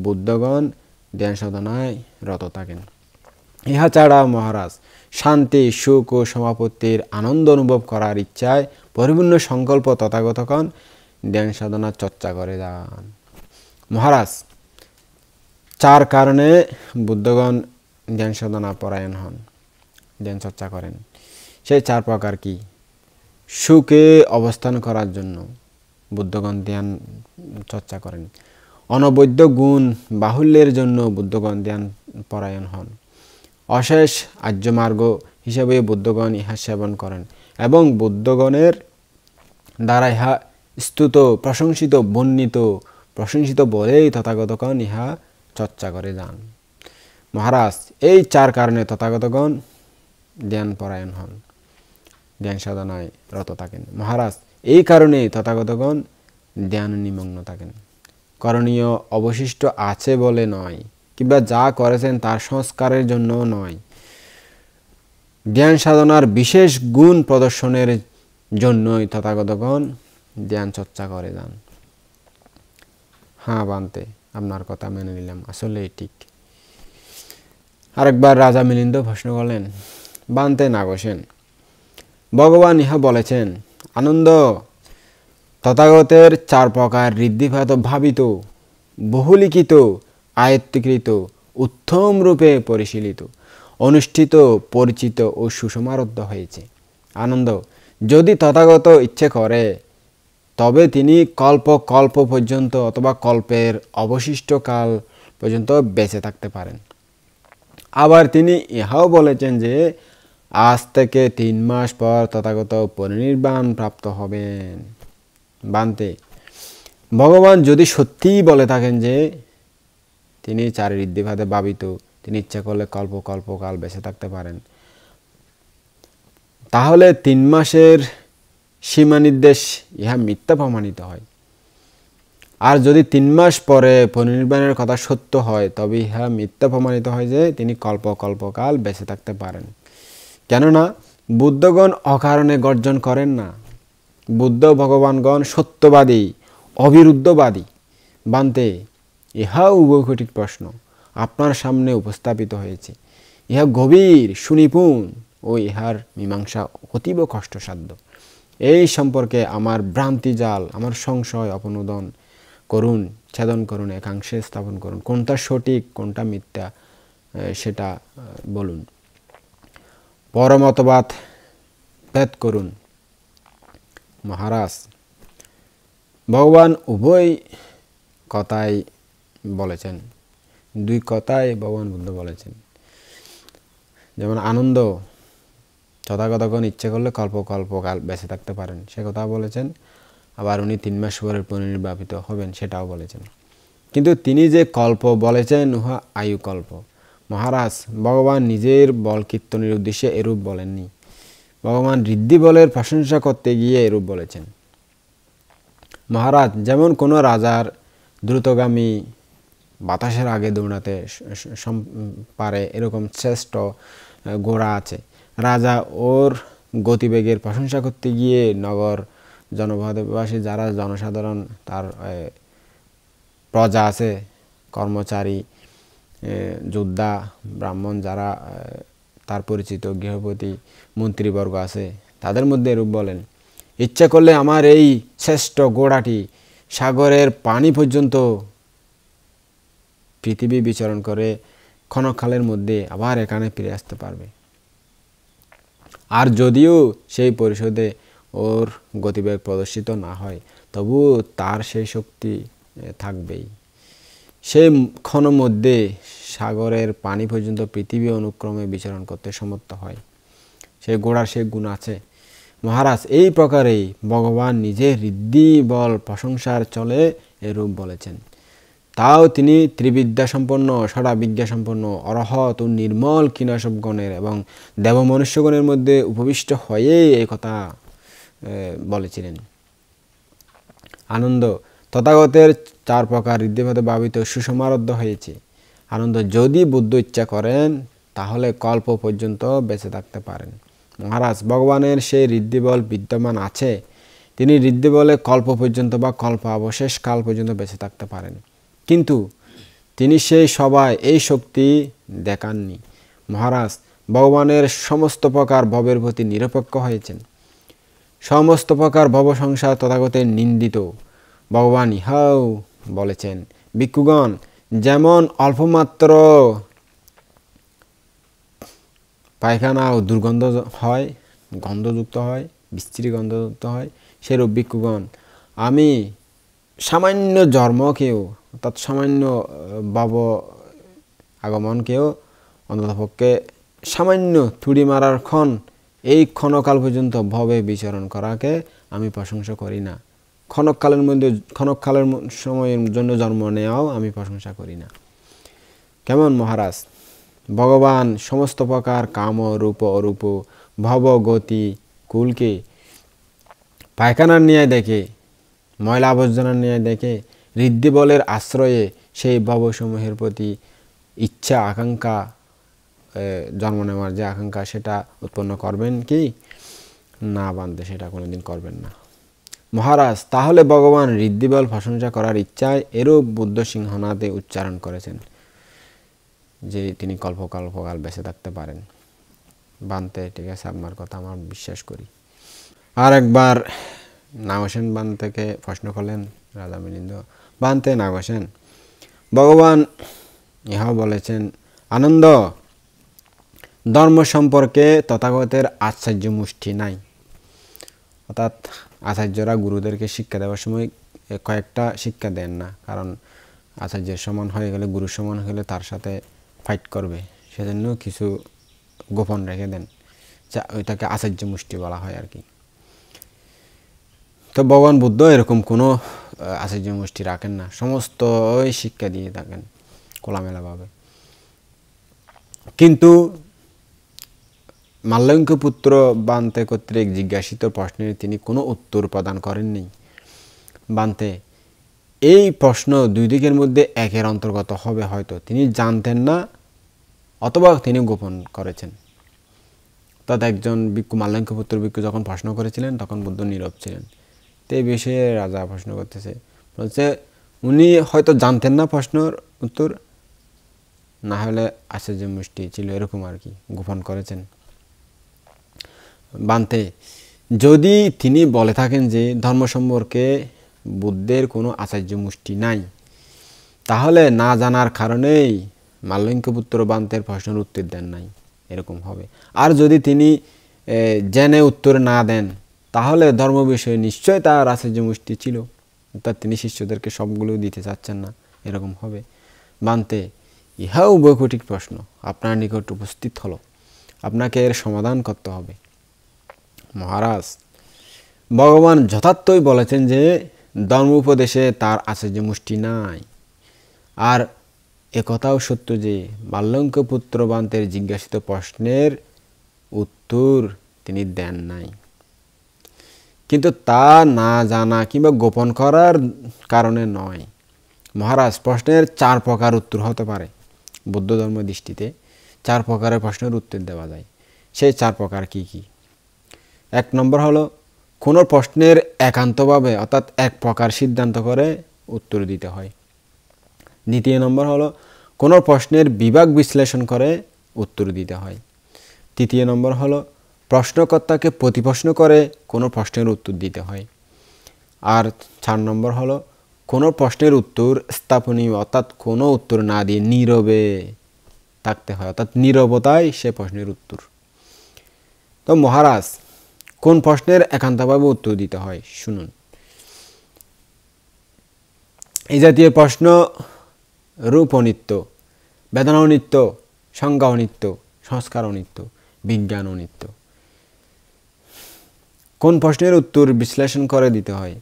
বুদ্ধগণ ধ্যান সাধনায় রত থাকেন। ইহা ছাড়া মহারাজ শান্তি, সুখ ও সমাপত্তির আনন্দ অনুভব করার ইচ্ছায় পরিপূর্ণ সংকল্প তথাগতগণ ধ্যান সাধনা চর্চা করে যান। মহারাজ, 4 কারণে বুদ্ধগণ ধ্যান সাধনা পরায়ণ হন, ধ্যান চর্চা করেন। সেই 4 প্রকার কি? সুখে অবস্থান করার জন্য বুদ্ধগণ ধ্যান চর্চা করেন। অনবদ্য গুণ বাহুল্যের জন্য বুদ্ধগণ ধ্যান পরায়ণ হন। অশেষ আর্যমার্গ হিসেবে বুদ্ধগণ ইহা সেবন করেন এবং বুদ্ধগণের দ্বারা ইহা স্তুত, প্রশংসিত, বর্ণিত, প্রশংসিত বলেই তথাগতগণ ইহা চর্চা করে যান। মহারাজ, এই 4 কারণে তথাগতগণ ধ্যান পরায়ণ হন, ধ্যান সাধনায় রত থাকেন। মহারাজ, এই কারণে তথাগতগণ ধ্যান নিমগ্ন থাকেন। করণীয় অবশিষ্ট আছে বলে নয়, কিংবা যা করেছেন তার সংস্কারের জন্য নয়, ধ্যান সাধনার বিশেষ গুণ প্রদর্শনের জন্যই তথাগতগণ ধ্যান চর্চা করে যান। হ্যাঁ বান্তে, আপনার কথা মেনে নিলাম, আসলেই ঠিক। আরেকবার রাজা মিলিন্দ প্রশ্ন করলেন, বান্তে নাগসেন, ভগবান ইহা বলেছেন, আনন্দ তথাগতের 4 প্রকার ঋদ্ধিপাত ভাবিত, বহুলিখিত, আয়ত্তকৃত, উত্তম রূপে পরিশীলিত, অনুষ্ঠিত, পরিচিত ও সুসমারদ্ধ হয়েছে। আনন্দ, যদি তথাগত ইচ্ছে করে তবে তিনি কল্প কল্প পর্যন্ত অথবা কল্পের অবশিষ্ট কাল পর্যন্ত বেঁচে থাকতে পারেন। আবার তিনি ইহাও বলেছেন যে আজ থেকে 3 মাস পর তথাগত পরিনির্বাণ প্রাপ্ত হবেন। বান্তে, ভগবান যদি সত্যিই বলে থাকেন যে তিনি 4 ঋদ্ধিপাতে ভাবিত, তিনি ইচ্ছা করলে কল্প কল্পকাল বেঁচে থাকতে পারেন, তাহলে 3 মাসের সীমা নির্দেশ ইহা মিথ্যা প্রমাণিত হয়। আর যদি 3 মাস পরে পরিনির্বাণের কথা সত্য হয় তবে ইহা মিথ্যা প্রমাণিত হয় যে তিনি কল্প কল্পকাল বেঁচে থাকতে পারেন। কেননা বুদ্ধগণ অকারণে গর্জন করেন না। বুদ্ধ ভগবানগণ সত্যবাদী, অবিরুদ্ধবাদী। বান্তে, ইহা উভয়কটিক প্রশ্ন আপনার সামনে উপস্থাপিত হয়েছে। ইহা গভীর, সুনিপুণ ও ইহার মীমাংসা অতীব কষ্টসাধ্য। এই সম্পর্কে আমার ভ্রান্তি জাল, আমার সংশয় অপনোদন করুন, ছেদন করুন, একাংশে স্থাপন করুন। কোনটা সঠিক কোনটা মিথ্যা সেটা বলুন। পরমতবাদ ভেদ করুন। মহারাজ, ভগবান উভয় কথাই বলেছেন, 2 কথাই ভগবান বুদ্ধ বলেছেন। যেমন আনন্দ তথাগতগণ ইচ্ছে করলে কল্প কল্পকাল বেঁচে থাকতে পারেন, সে কথা বলেছেন। আবার উনি 3 মাস পরে পরিনির্বাপিত হবেন, সেটাও বলেছেন। কিন্তু তিনি যে কল্প বলেছেন উহা আয়ু কল্প। মহারাজ, ভগবান নিজের বল কীর্তনের উদ্দেশ্যে এরূপ বলেননি। ভগবান ঋদ্ধি বলের প্রশংসা করতে গিয়ে এরূপ বলেছেন। মহারাজ, যেমন কোনো রাজার দ্রুতগামী বাতাসের আগে দৌড়াতে পারে এরকম শ্রেষ্ঠ ঘোড়া আছে। রাজা ওর গতিবেগের প্রশংসা করতে গিয়ে নগর জনপদবাসী যারা জনসাধারণ, তার প্রজা আছে, কর্মচারী, যোদ্ধা, ব্রাহ্মণ যারা তার পরিচিত, গৃহপতি, মন্ত্রীবর্গ আছে, তাদের মধ্যে এরূপ বলেন, ইচ্ছা করলে আমার এই শ্রেষ্ঠ ঘোড়াটি সাগরের পানি পর্যন্ত পৃথিবী বিচরণ করে ক্ষণকালের মধ্যে আবার এখানে ফিরে আসতে পারবে। আর যদিও সেই পরিশোধে ওর গতিবেগ প্রদর্শিত না হয়, তবু তার সেই শক্তি থাকবেই। সেই ক্ষণের মধ্যে সাগরের পানি পর্যন্ত পৃথিবী অনুক্রমে বিচরণ করতে সমর্থ হয়। সেই ঘোড়ার সেই গুণ আছে। মহারাজ, এই প্রকারেই ভগবান নিজের ঋদ্ধি বল প্রশংসার চলে এরূপ বলেছেন। তাও তিনি ত্রিবিদ্যা সম্পন্ন, ষড়াবিদ্যা সম্পন্ন, অরহত ও নির্মল কীনাশবগণের এবং দেবমনুষ্যগণের মধ্যে উপবিষ্ট হয়ে এই কথা বলেছিলেন। আনন্দ তথাগতের 4 প্রকার ঋদ্ধিভেদে ভাবিত সুসমারোধ্য হয়েছে। আনন্দ, যদি বুদ্ধ ইচ্ছা করেন তাহলে কল্প পর্যন্ত বেঁচে থাকতে পারেন। মহারাজ, ভগবানের সেই ঋদ্ধিবল বিদ্যমান আছে। তিনি ঋদ্ধিবলে কল্প পর্যন্ত বা কল্প অবশেষ কাল পর্যন্ত বেঁচে থাকতে পারেন, কিন্তু তিনি সেই সবাই এই শক্তি দেখাননি। মহারাজ, ভগবানের সমস্ত প্রকার ভবের প্রতি নিরপেক্ষ হয়েছেন। সমস্ত প্রকার ভব সংসার তথাগতের নিন্দিত। ভগবান ইহাও বলেছেন, ভিক্ষুগণ, যেমন অল্পমাত্র পায়খানা ও দুর্গন্ধ হয়, গন্ধযুক্ত হয়, বিশ্রী গন্ধযুক্ত হয়, সেরূপ ভিক্ষুগণ, আমি সামান্য জন্মকেও অর্থাৎ সামান্য ভাব আগমনকেও অন্ততপক্ষে সামান্য থুড়ি মারার ক্ষণ, এই ক্ষণকাল পর্যন্ত ভবে বিচরণ করাকে আমি প্রশংসা করি না। ক্ষণকালের সময়ের জন্য জন্ম নেওয়াও আমি প্রশংসা করি না। কেমন মহারাজ? ভগবান সমস্ত প্রকার কাম, রূপ, অরূপ, ভব, গতি, কুলকে পায়খানার ন্যায় দেখে, ময়লা আবর্জনার ন্যায় দেখে, ঋদ্ধিবলের আশ্রয়ে সেই ভবসমূহের প্রতি ইচ্ছা, আকাঙ্ক্ষা, জন্ম নেওয়ার যে আকাঙ্ক্ষা, সেটা উৎপন্ন করবেন কি না? বান্ধে সেটা কোনোদিন করবেন না। মহারাজ, তাহলে ভগবান ঋদ্ধিবল প্রশংসা করার ইচ্ছায় এরূপ বুদ্ধ সিংহনাদে উচ্চারণ করেছেন যে তিনি কল্পকাল বেঁচে থাকতে পারেন। বানতে, ঠিক আছে, আপনার কথা আমার বিশ্বাস করি। আর একবার নাগসেন বান থেকে প্রশ্ন করলেন রাজা মিলিন্দ। বানতে নাগসেন, ভগবান ইহাও বলেছেন, আনন্দ, ধর্ম সম্পর্কে তথাগতের আচার্য মুষ্টি নাই। অর্থাৎ আচার্যরা গুরুদেরকে শিক্ষা দেওয়ার সময় কয়েকটা শিক্ষা দেন না, কারণ আচার্যের সমান হয়ে গেলে, গুরুর সমান হলে তার সাথে ফাইট করবে, সেজন্য কিছু গোপন রেখে দেন। ওইটাকে আচার্য মুষ্টি বলা হয় আর কি। তো ভগবান বুদ্ধ এরকম কোনো আচার্য মুষ্টি রাখেন না, সমস্ত শিক্ষা দিয়ে থাকেন খোলামেলাভাবে। কিন্তু মাল্যঙ্ক পুত্র বান্তে কর্তৃক জিজ্ঞাসিত প্রশ্নের তিনি কোনো উত্তর প্রদান করেননি। বান্তে, এই প্রশ্ন দুই দিকের মধ্যে একের অন্তর্গত হবে। হয়তো তিনি জানতেন না, অথবা তিনি গোপন করেছেন। অর্থাৎ একজন ভিক্ষু, মাল্যঙ্ক পুত্র ভিক্ষু যখন প্রশ্ন করেছিলেন তখন বুদ্ধ নীরব ছিলেন। তো এই বিষয়ে রাজা প্রশ্ন করতেছে, বলছে উনি হয়তো জানতেন না প্রশ্নের উত্তর, না হলে আচার্য মুষ্টি ছিল, এরকম আর কি, গোপন করেছেন। বান্তে, যদি তিনি বলে থাকেন যে ধর্ম সম্পর্কে বুদ্ধের কোনো আচার্য মুষ্টি নাই, তাহলে না জানার কারণেই মাল্যঙ্ক পুত্র বান্তের প্রশ্নের উত্তর দেন নাই, এরকম হবে। আর যদি তিনি জেনে উত্তর না দেন, তাহলে ধর্ম বিষয়ে নিশ্চয় তার আচার্য মুষ্টি ছিল, অর্থাৎ তিনি শিষ্যদেরকে সবগুলো দিতে চাচ্ছেন না, এরকম হবে। বান্তে, ইহাও বৈকটিক প্রশ্ন আপনার নিকট উপস্থিত হলো, আপনাকে এর সমাধান করতে হবে। মহারাজ, ভগবান যথার্থই বলেছেন যে ধর্ম উপদেশে তার আচার্য মুষ্টি নাই। আর একথাও সত্য যে মাল্যঙ্ক পুত্র বান্তের জিজ্ঞাসিত প্রশ্নের উত্তর তিনি দেন নাই, কিন্তু তা না জানা কিংবা গোপন করার কারণে নয়। মহারাজ, প্রশ্নের 4 প্রকার উত্তর হতে পারে। বৌদ্ধ ধর্ম দৃষ্টিতে 4 প্রকারের প্রশ্নের উত্তর দেওয়া যায়। সেই 4 প্রকার কি কি? 1 নম্বর হলো কোনো প্রশ্নের একান্তভাবে, অর্থাৎ এক প্রকার সিদ্ধান্ত করে উত্তর দিতে হয়। 2 নম্বর হলো কোনো প্রশ্নের বিভাগ বিশ্লেষণ করে উত্তর দিতে হয়। 3 নম্বর হলো প্রশ্নকর্তাকে প্রতিপ্রশ্ন করে কোনো প্রশ্নের উত্তর দিতে হয়। আর 4 নম্বর হলো কোনো প্রশ্নের উত্তর স্থাপনীয়, অর্থাৎ কোনো উত্তর না দিয়ে নীরবে থাকতে হয়, অর্থাৎ নীরবতাই সে প্রশ্নের উত্তর। তো মহারাজ, কোন প্রশ্নের একান্তভাবে উত্তর দিতে হয় শুনুন। এই জাতীয় প্রশ্ন রূপ অনিত্য, বেদনা অনিত্য, সংজ্ঞা অনিত্য, সংস্কার অনিত্য, বিজ্ঞান অনিত্য। কোন প্রশ্নের উত্তর বিশ্লেষণ করে দিতে হয়?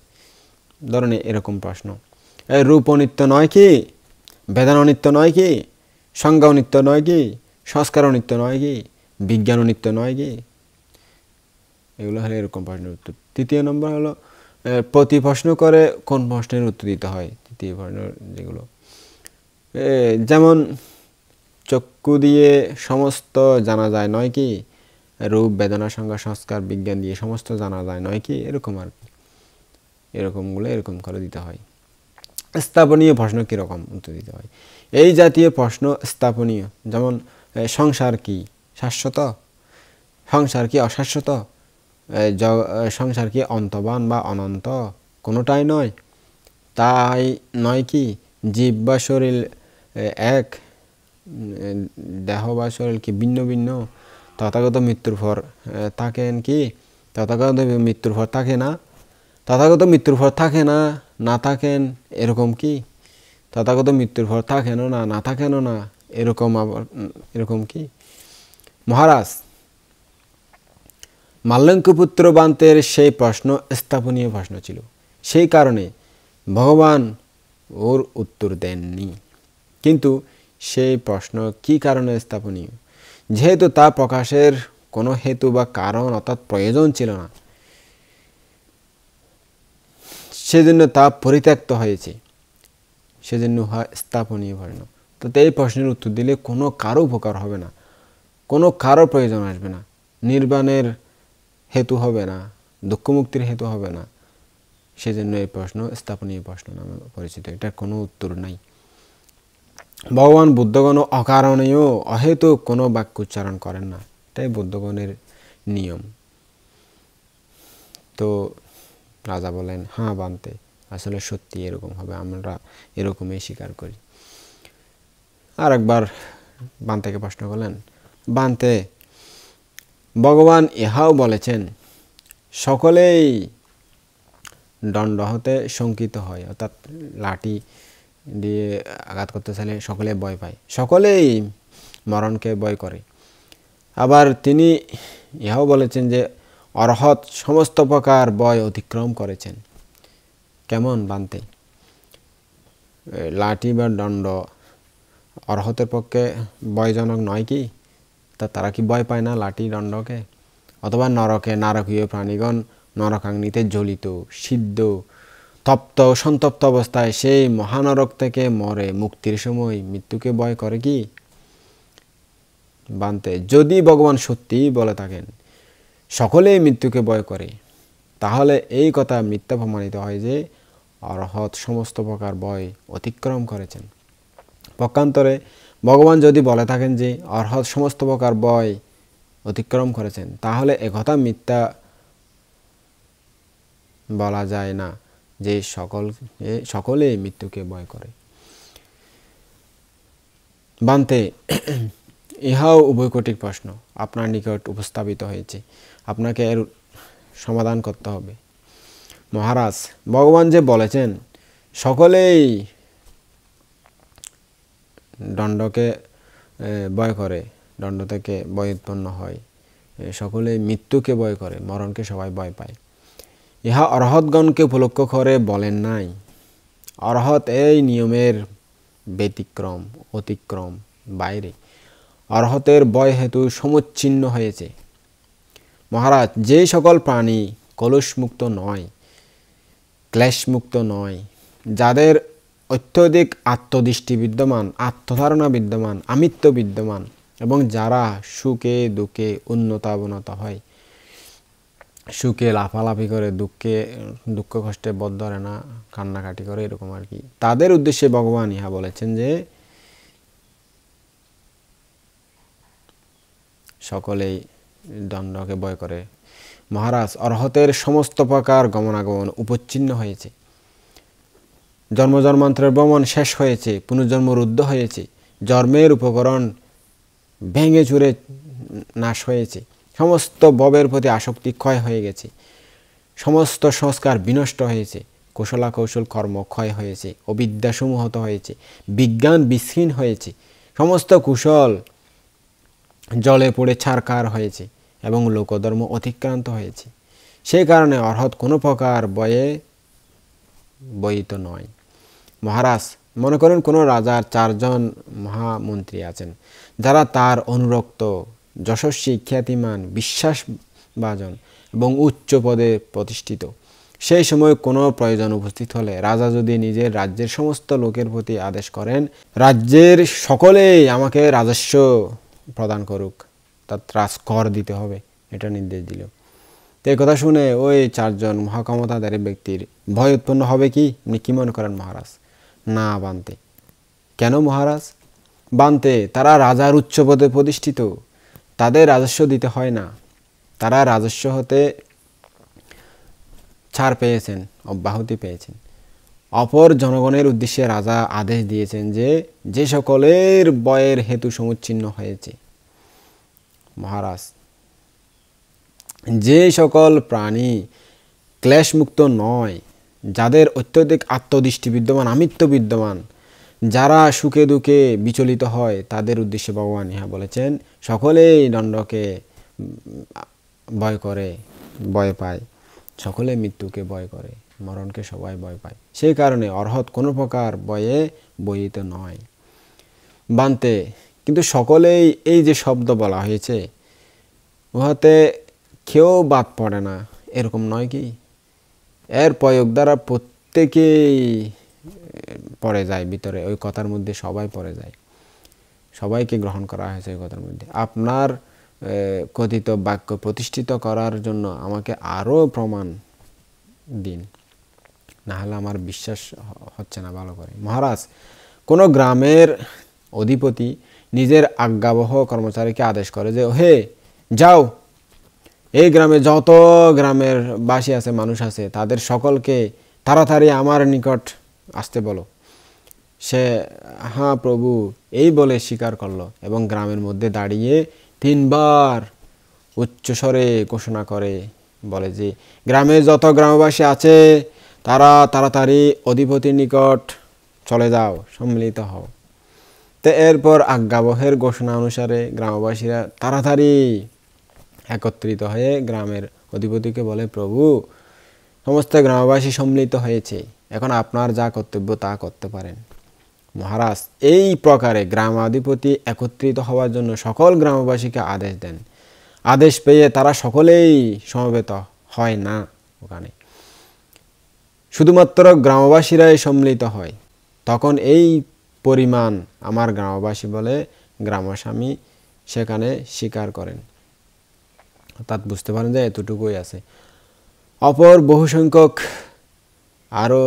ধরেন এরকম প্রশ্ন, রূপ অনিত্য নয় কি, বেদনা অনিত্য নয় কি, সংজ্ঞা অনিত্য নয় কি, সংস্কার অনিত্য নয় কি, বিজ্ঞান অনিত্য নয় কি? এগুলো হলো এরকম প্রশ্নের উত্তর। তৃতীয় নম্বর হলো প্রতি প্রশ্ন করে কোন প্রশ্নের উত্তর দিতে হয়। তৃতীয় প্রশ্ন যেগুলো, যেমন চক্ষু দিয়ে সমস্ত জানা যায় নয় কি, রূপ বেদনা সংজ্ঞা সংস্কার বিজ্ঞান দিয়ে সমস্ত জানা যায় নয় কি, এরকম আর কি। এরকমগুলো এরকম করে দিতে হয়। স্থাপনীয় প্রশ্ন কীরকম উত্তর দিতে হয়? এই জাতীয় প্রশ্ন স্থাপনীয়, যেমন সংসার কি শাশ্বত, সংসার কি অশাশ্বত, সংসার কি অন্তবান বা অনন্ত, কোনোটাই নয়, তাই নয় কি জীব বা শরীর এক, দেহ বা শরীর কি ভিন্ন ভিন্ন, তথাগত মৃত্যুর পর থাকেন কি, তথাগত মৃত্যুর পর থাকে না, তথাগত মৃত্যুর পর থাকে না, না থাকেন এরকম কি, তথাগত মৃত্যুর পর থাকেন না, না থাকেন না এরকম, আবার এরকম কি? মহারাজ, মাল্যঙ্কপুত্র বান্তের সেই প্রশ্ন স্থাপনীয় প্রশ্ন ছিল, সেই কারণে ভগবান ওর উত্তর দেননি। কিন্তু সেই প্রশ্ন কি কারণে স্থাপনীয়? যেহেতু তা প্রকাশের কোনো হেতু বা কারণ অর্থাৎ প্রয়োজন ছিল না, সেজন্য তা পরিত্যক্ত হয়েছে, সেজন্য হয় স্থাপনীয় প্রশ্ন। তো এই প্রশ্নের উত্তর দিলে কোনো কারো উপকার হবে না, কোনো কারো প্রয়োজন আসবে না, নির্বাণের হেতু হবে না, দুঃখমুক্তির হেতু হবে না, সেজন্য এই প্রশ্ন স্থাপনীয় প্রশ্ন নামে পরিচিত। এটার কোনো উত্তর নাই। ভগবান বুদ্ধগণ অকারণেও অহেতুক কোনো বাক্য উচ্চারণ করেন না, এটাই বুদ্ধগণের নিয়ম। তো রাজা বলেন, হ্যাঁ বান্তে, আসলে সত্যি এরকম হবে, আমরা এরকমই স্বীকার করি। আর একবার বান্তেকে প্রশ্ন করলেন, বান্তে, ভগবান ইহাও বলেছেন সকলেই দণ্ড হতে শঙ্কিত হয়, অর্থাৎ লাঠি দিয়ে আঘাত করতে চাইলে সকলে ভয় পায়, সকলেই মরণকে ভয় করে। আবার তিনি ইহাও বলেছেন যে অরহৎ সমস্ত প্রকার ভয় অতিক্রম করেছেন। কেমন বান্তে? লাঠি বা দণ্ড অরহতের পক্ষে ভয়জনক নয় কি? তারা কি ভয় পায় না লাঠি দণ্ডকে? অথবা নরকে নারকীয় প্রাণীগণ নরকাগ্নিতে জ্বলিত, সিদ্ধ, তপ্ত সন্তপ্ত অবস্থায় সেই মহানরক থেকে মরে মুক্তির সময় মৃত্যুকে ভয় করে কি? বান্তে, যদি ভগবান সত্যিই বলে থাকেন সকলেই মৃত্যুকে ভয় করে, তাহলে এই কথা মিথ্যা প্রমাণিত হয় যে অরহৎ সমস্ত প্রকার ভয় অতিক্রম করেছেন। পক্ষান্তরে ভগবান যদি বলে থাকেন যে অরহৎ সমস্ত প্রকার ভয় অতিক্রম করেছেন, তাহলে একথা মিথ্যা বলা যায় না যে সকলেই মৃত্যুকে ভয় করে। বান্তে, ইহাও উভয়কোটির প্রশ্ন আপনার নিকট উপস্থাপিত হয়েছে, আপনাকে এর সমাধান করতে হবে। মহারাজ, ভগবান যে বলেছেন সকলেই দণ্ডকে ভয় করে, দণ্ড থেকে ভয় উৎপন্ন হয়, সকলেই মৃত্যুকে ভয় করে, মরণকে সবাই ভয় পায়, ইহা অরহৎগণকে উপলক্ষ করে বলেন নাই। অরহৎ এই নিয়মের ব্যতিক্রম, অতিক্রম, বাইরে। অরহতের ভয় হেতু সমুচ্ছিন্ন হয়েছে। মহারাজ, যে সকল প্রাণী কলুষমুক্ত নয়, ক্লেশমুক্ত নয়, যাদের অত্যধিক আত্মদৃষ্টি বিদ্যমান, আত্মধারণা বিদ্যমান, আমিত্ব বিদ্যমান, এবং যারা সুখে দুঃখে উন্নতাবনত হয়, সুখে লাফালাফি করে, দুঃখ কষ্টে বোধ ধরে না, কান্নাকাটি করে, এরকম আর কি, তাদের উদ্দেশ্যে ভগবান ইহা বলেছেন যে সকলেই দণ্ডকে ভয় করে। মহারাজ, অরহতের সমস্ত প্রকার গমনাগমন উপচ্ছিন্ন হয়েছে, জন্ম জন্মান্তরের ভ্রমণ শেষ হয়েছে, পুনর্জন্ম রুদ্ধ হয়েছে, জন্মের উপকরণ ভেঙে চুরে নাশ হয়েছে, সমস্ত ভবের প্রতি আসক্তি ক্ষয় হয়ে গেছে, সমস্ত সংস্কার বিনষ্ট হয়েছে, কুশলা কৌশল কর্ম ক্ষয় হয়েছে, অবিদ্যা সমূহত হয়েছে, বিজ্ঞান বিচ্ছিন্ন হয়েছে, সমস্ত কুশল জলে পড়ে ছারখার হয়েছে এবং লোকধর্ম অতিক্রান্ত হয়েছে। সেই কারণে অর্হৎ কোনো প্রকার বয়িত নয়। মহারাজ, মনে করেন কোনো রাজার 4 জন মহামন্ত্রী আছেন, যারা তার অনুরক্ত, যশস্বী, খ্যাতিমান, বিশ্বাসভাজন এবং উচ্চ পদে প্রতিষ্ঠিত। সেই সময় কোনো প্রয়োজন উপস্থিত হলে রাজা যদি নিজের রাজ্যের সমস্ত লোকের প্রতি আদেশ করেন, রাজ্যের সকলেই আমাকে রাজস্ব প্রদান করুক, তার রাজকর দিতে হবে, এটা নির্দেশ দিল। তো এই কথা শুনে ওই 4 জন মহাক্ষমতাধারী ব্যক্তির ভয় উৎপন্ন হবে কি? আপনি কি মনে করেন মহারাজ? না বানতে। কেন মহারাজ? বানতে তারা রাজার উচ্চ পদে প্রতিষ্ঠিত, তাদের রাজস্ব দিতে হয় না, তারা রাজস্ব হতে ছাড় পেয়েছেন, অব্যাহতি পেয়েছেন। অপর জনগণের উদ্দেশ্যে রাজা আদেশ দিয়েছেন যে যে সকলের বয়ের হেতু সমুচ্ছিন্ন হয়েছে, মহারাজ, যে সকল প্রাণী ক্লেশমুক্ত নয়, যাদের অত্যধিক আত্মদৃষ্টি বিদ্যমান, আমিত্ব বিদ্যমান, যারা সুখে দুঃখে বিচলিত হয়, তাদের উদ্দেশ্যে ভগবান ইহা বলেছেন সকলেই দণ্ডকে ভয় করে, ভয় পায়, সকলে মৃত্যুকে ভয় করে, মরণকে সবাই ভয় পায়। সেই কারণে অর্হৎ কোনো প্রকার ভয়ে বহিত নয়। বানতে কিন্তু সকলেই এই যে শব্দ বলা হয়েছে, উহাতে কেউ বাদ পড়ে না, এরকম নয় কি? এর প্রয়োগ দ্বারা প্রত্যেকেই পড়ে যায় ভিতরে, ওই কথার মধ্যে সবাই পড়ে যায়, সবাইকে গ্রহণ করা হয়েছে ওই কথার মধ্যে। আপনার কথিত বাক্য প্রতিষ্ঠিত করার জন্য আমাকে আরও প্রমাণ দিন, না হলে আমার বিশ্বাস হচ্ছে না ভালো করে। মহারাজ, কোনো গ্রামের অধিপতি নিজের আজ্ঞাবহ কর্মচারীকে আদেশ করে যে হে যাও, এই গ্রামে যত গ্রামের বাসী আছে, মানুষ আছে, তাদের সকলকে তাড়াতাড়ি আমার নিকট আসতে বলো। সে হ্যাঁ প্রভু এই বলে স্বীকার করলো এবং গ্রামের মধ্যে দাঁড়িয়ে 3 বার উচ্চস্বরে ঘোষণা করে বলে যে গ্রামে যত গ্রামবাসী আছে তারা তাড়াতাড়ি অধিপতির নিকট চলে যাও, সম্মিলিত হও। তো এরপর আজ্ঞাবহের ঘোষণা অনুসারে গ্রামবাসীরা তাড়াতাড়ি একত্রিত হয়ে গ্রামের অধিপতিকে বলে প্রভু সমস্ত গ্রামবাসী সম্মিলিত হয়েছে, এখন আপনার যা কর্তব্য তা করতে পারেন। মহারাজ, এই প্রকারে গ্রামাধিপতি একত্রিত হওয়ার জন্য সকল গ্রামবাসীকে আদেশ দেন। আদেশ পেয়ে তারা সকলেই সমবেত হয় না, ওখানে শুধুমাত্র গ্রামবাসীরাই সম্মিলিত হয়। তখন এই পরিমাণ আমার গ্রামবাসী বলে গ্রামস্বামী সেখানে স্বীকার করেন, অর্থাৎ বুঝতে পারেন যে এতটুকুই আছে। অপর বহু সংখ্যক আরও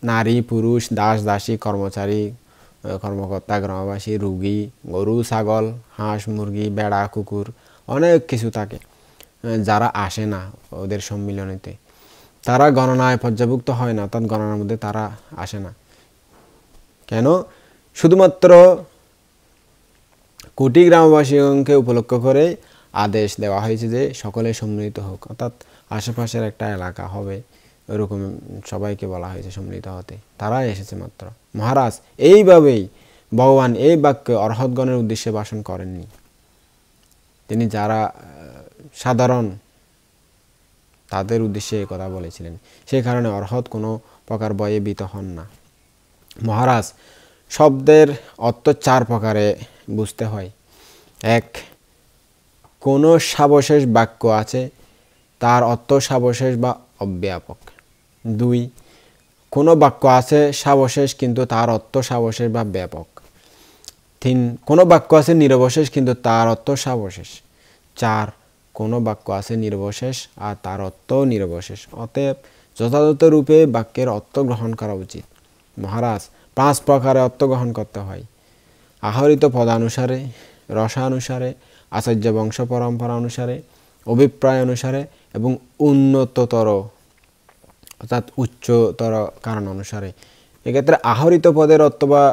নারী পুরুষ দাস দাসী কর্মচারী কর্মকর্তা গ্রামবাসী রোগী গরু ছাগল হাঁস মুরগি বেড়া কুকুর অনেক কিছু থাকে যারা আসে না ওদের সম্মিলনীতে, তারা গণনায় পর্যাভুক্ত হয় না, অর্থাৎ গণনার মধ্যে তারা আসে না। কেন? শুধুমাত্র কোটি গ্রামবাসীকে উপলক্ষ করে আদেশ দেওয়া হয়েছে যে সকলে সম্মিলিত হোক, অর্থাৎ আশেপাশের একটা এলাকা হবে ওরকম সবাইকে বলা হয়েছে সম্মিলিত হতে, তারাই এসেছে মাত্র। মহারাজ, এইভাবেই ভগবান এই বাক্যে অর্হৎগণের উদ্দেশ্যে ভাষণ করেননি, তিনি যারা সাধারণ তাদের উদ্দেশ্যে এই কথা বলেছিলেন। সেই কারণে অর্হৎ কোনো প্রকার ভয়ে ভীত হন না। মহারাজ, শব্দের অর্থ 4 প্রকারে বুঝতে হয়। 1, কোনো সবিশেষ বাক্য আছে, তার অর্থ সবিশেষ বা অব্যাপক। 2, কোনো বাক্য আছে সবিশেষ কিন্তু তার অর্থ সবিশেষ বা ব্যাপক। 3, কোনো বাক্য আছে নিরবশেষ কিন্তু তার অর্থ সবিশেষ। 4, কোনো বাক্য আছে নিরবশেষ আর তার অর্থ নিরবশেষ। অতএব যথাযথ রূপে বাক্যের অর্থ গ্রহণ করা উচিত। মহারাজ, 5 প্রকারে অর্থ গ্রহণ করতে হয়: আহরিত পদানুসারে, রসানুসারে, আচার্য বংশ পরম্পরা অনুসারে, অভিপ্রায় অনুসারে এবং উন্নততর অর্থাৎ উচ্চতর কারণ অনুসারে। এক্ষেত্রে আহরিত পদের অর্থ বা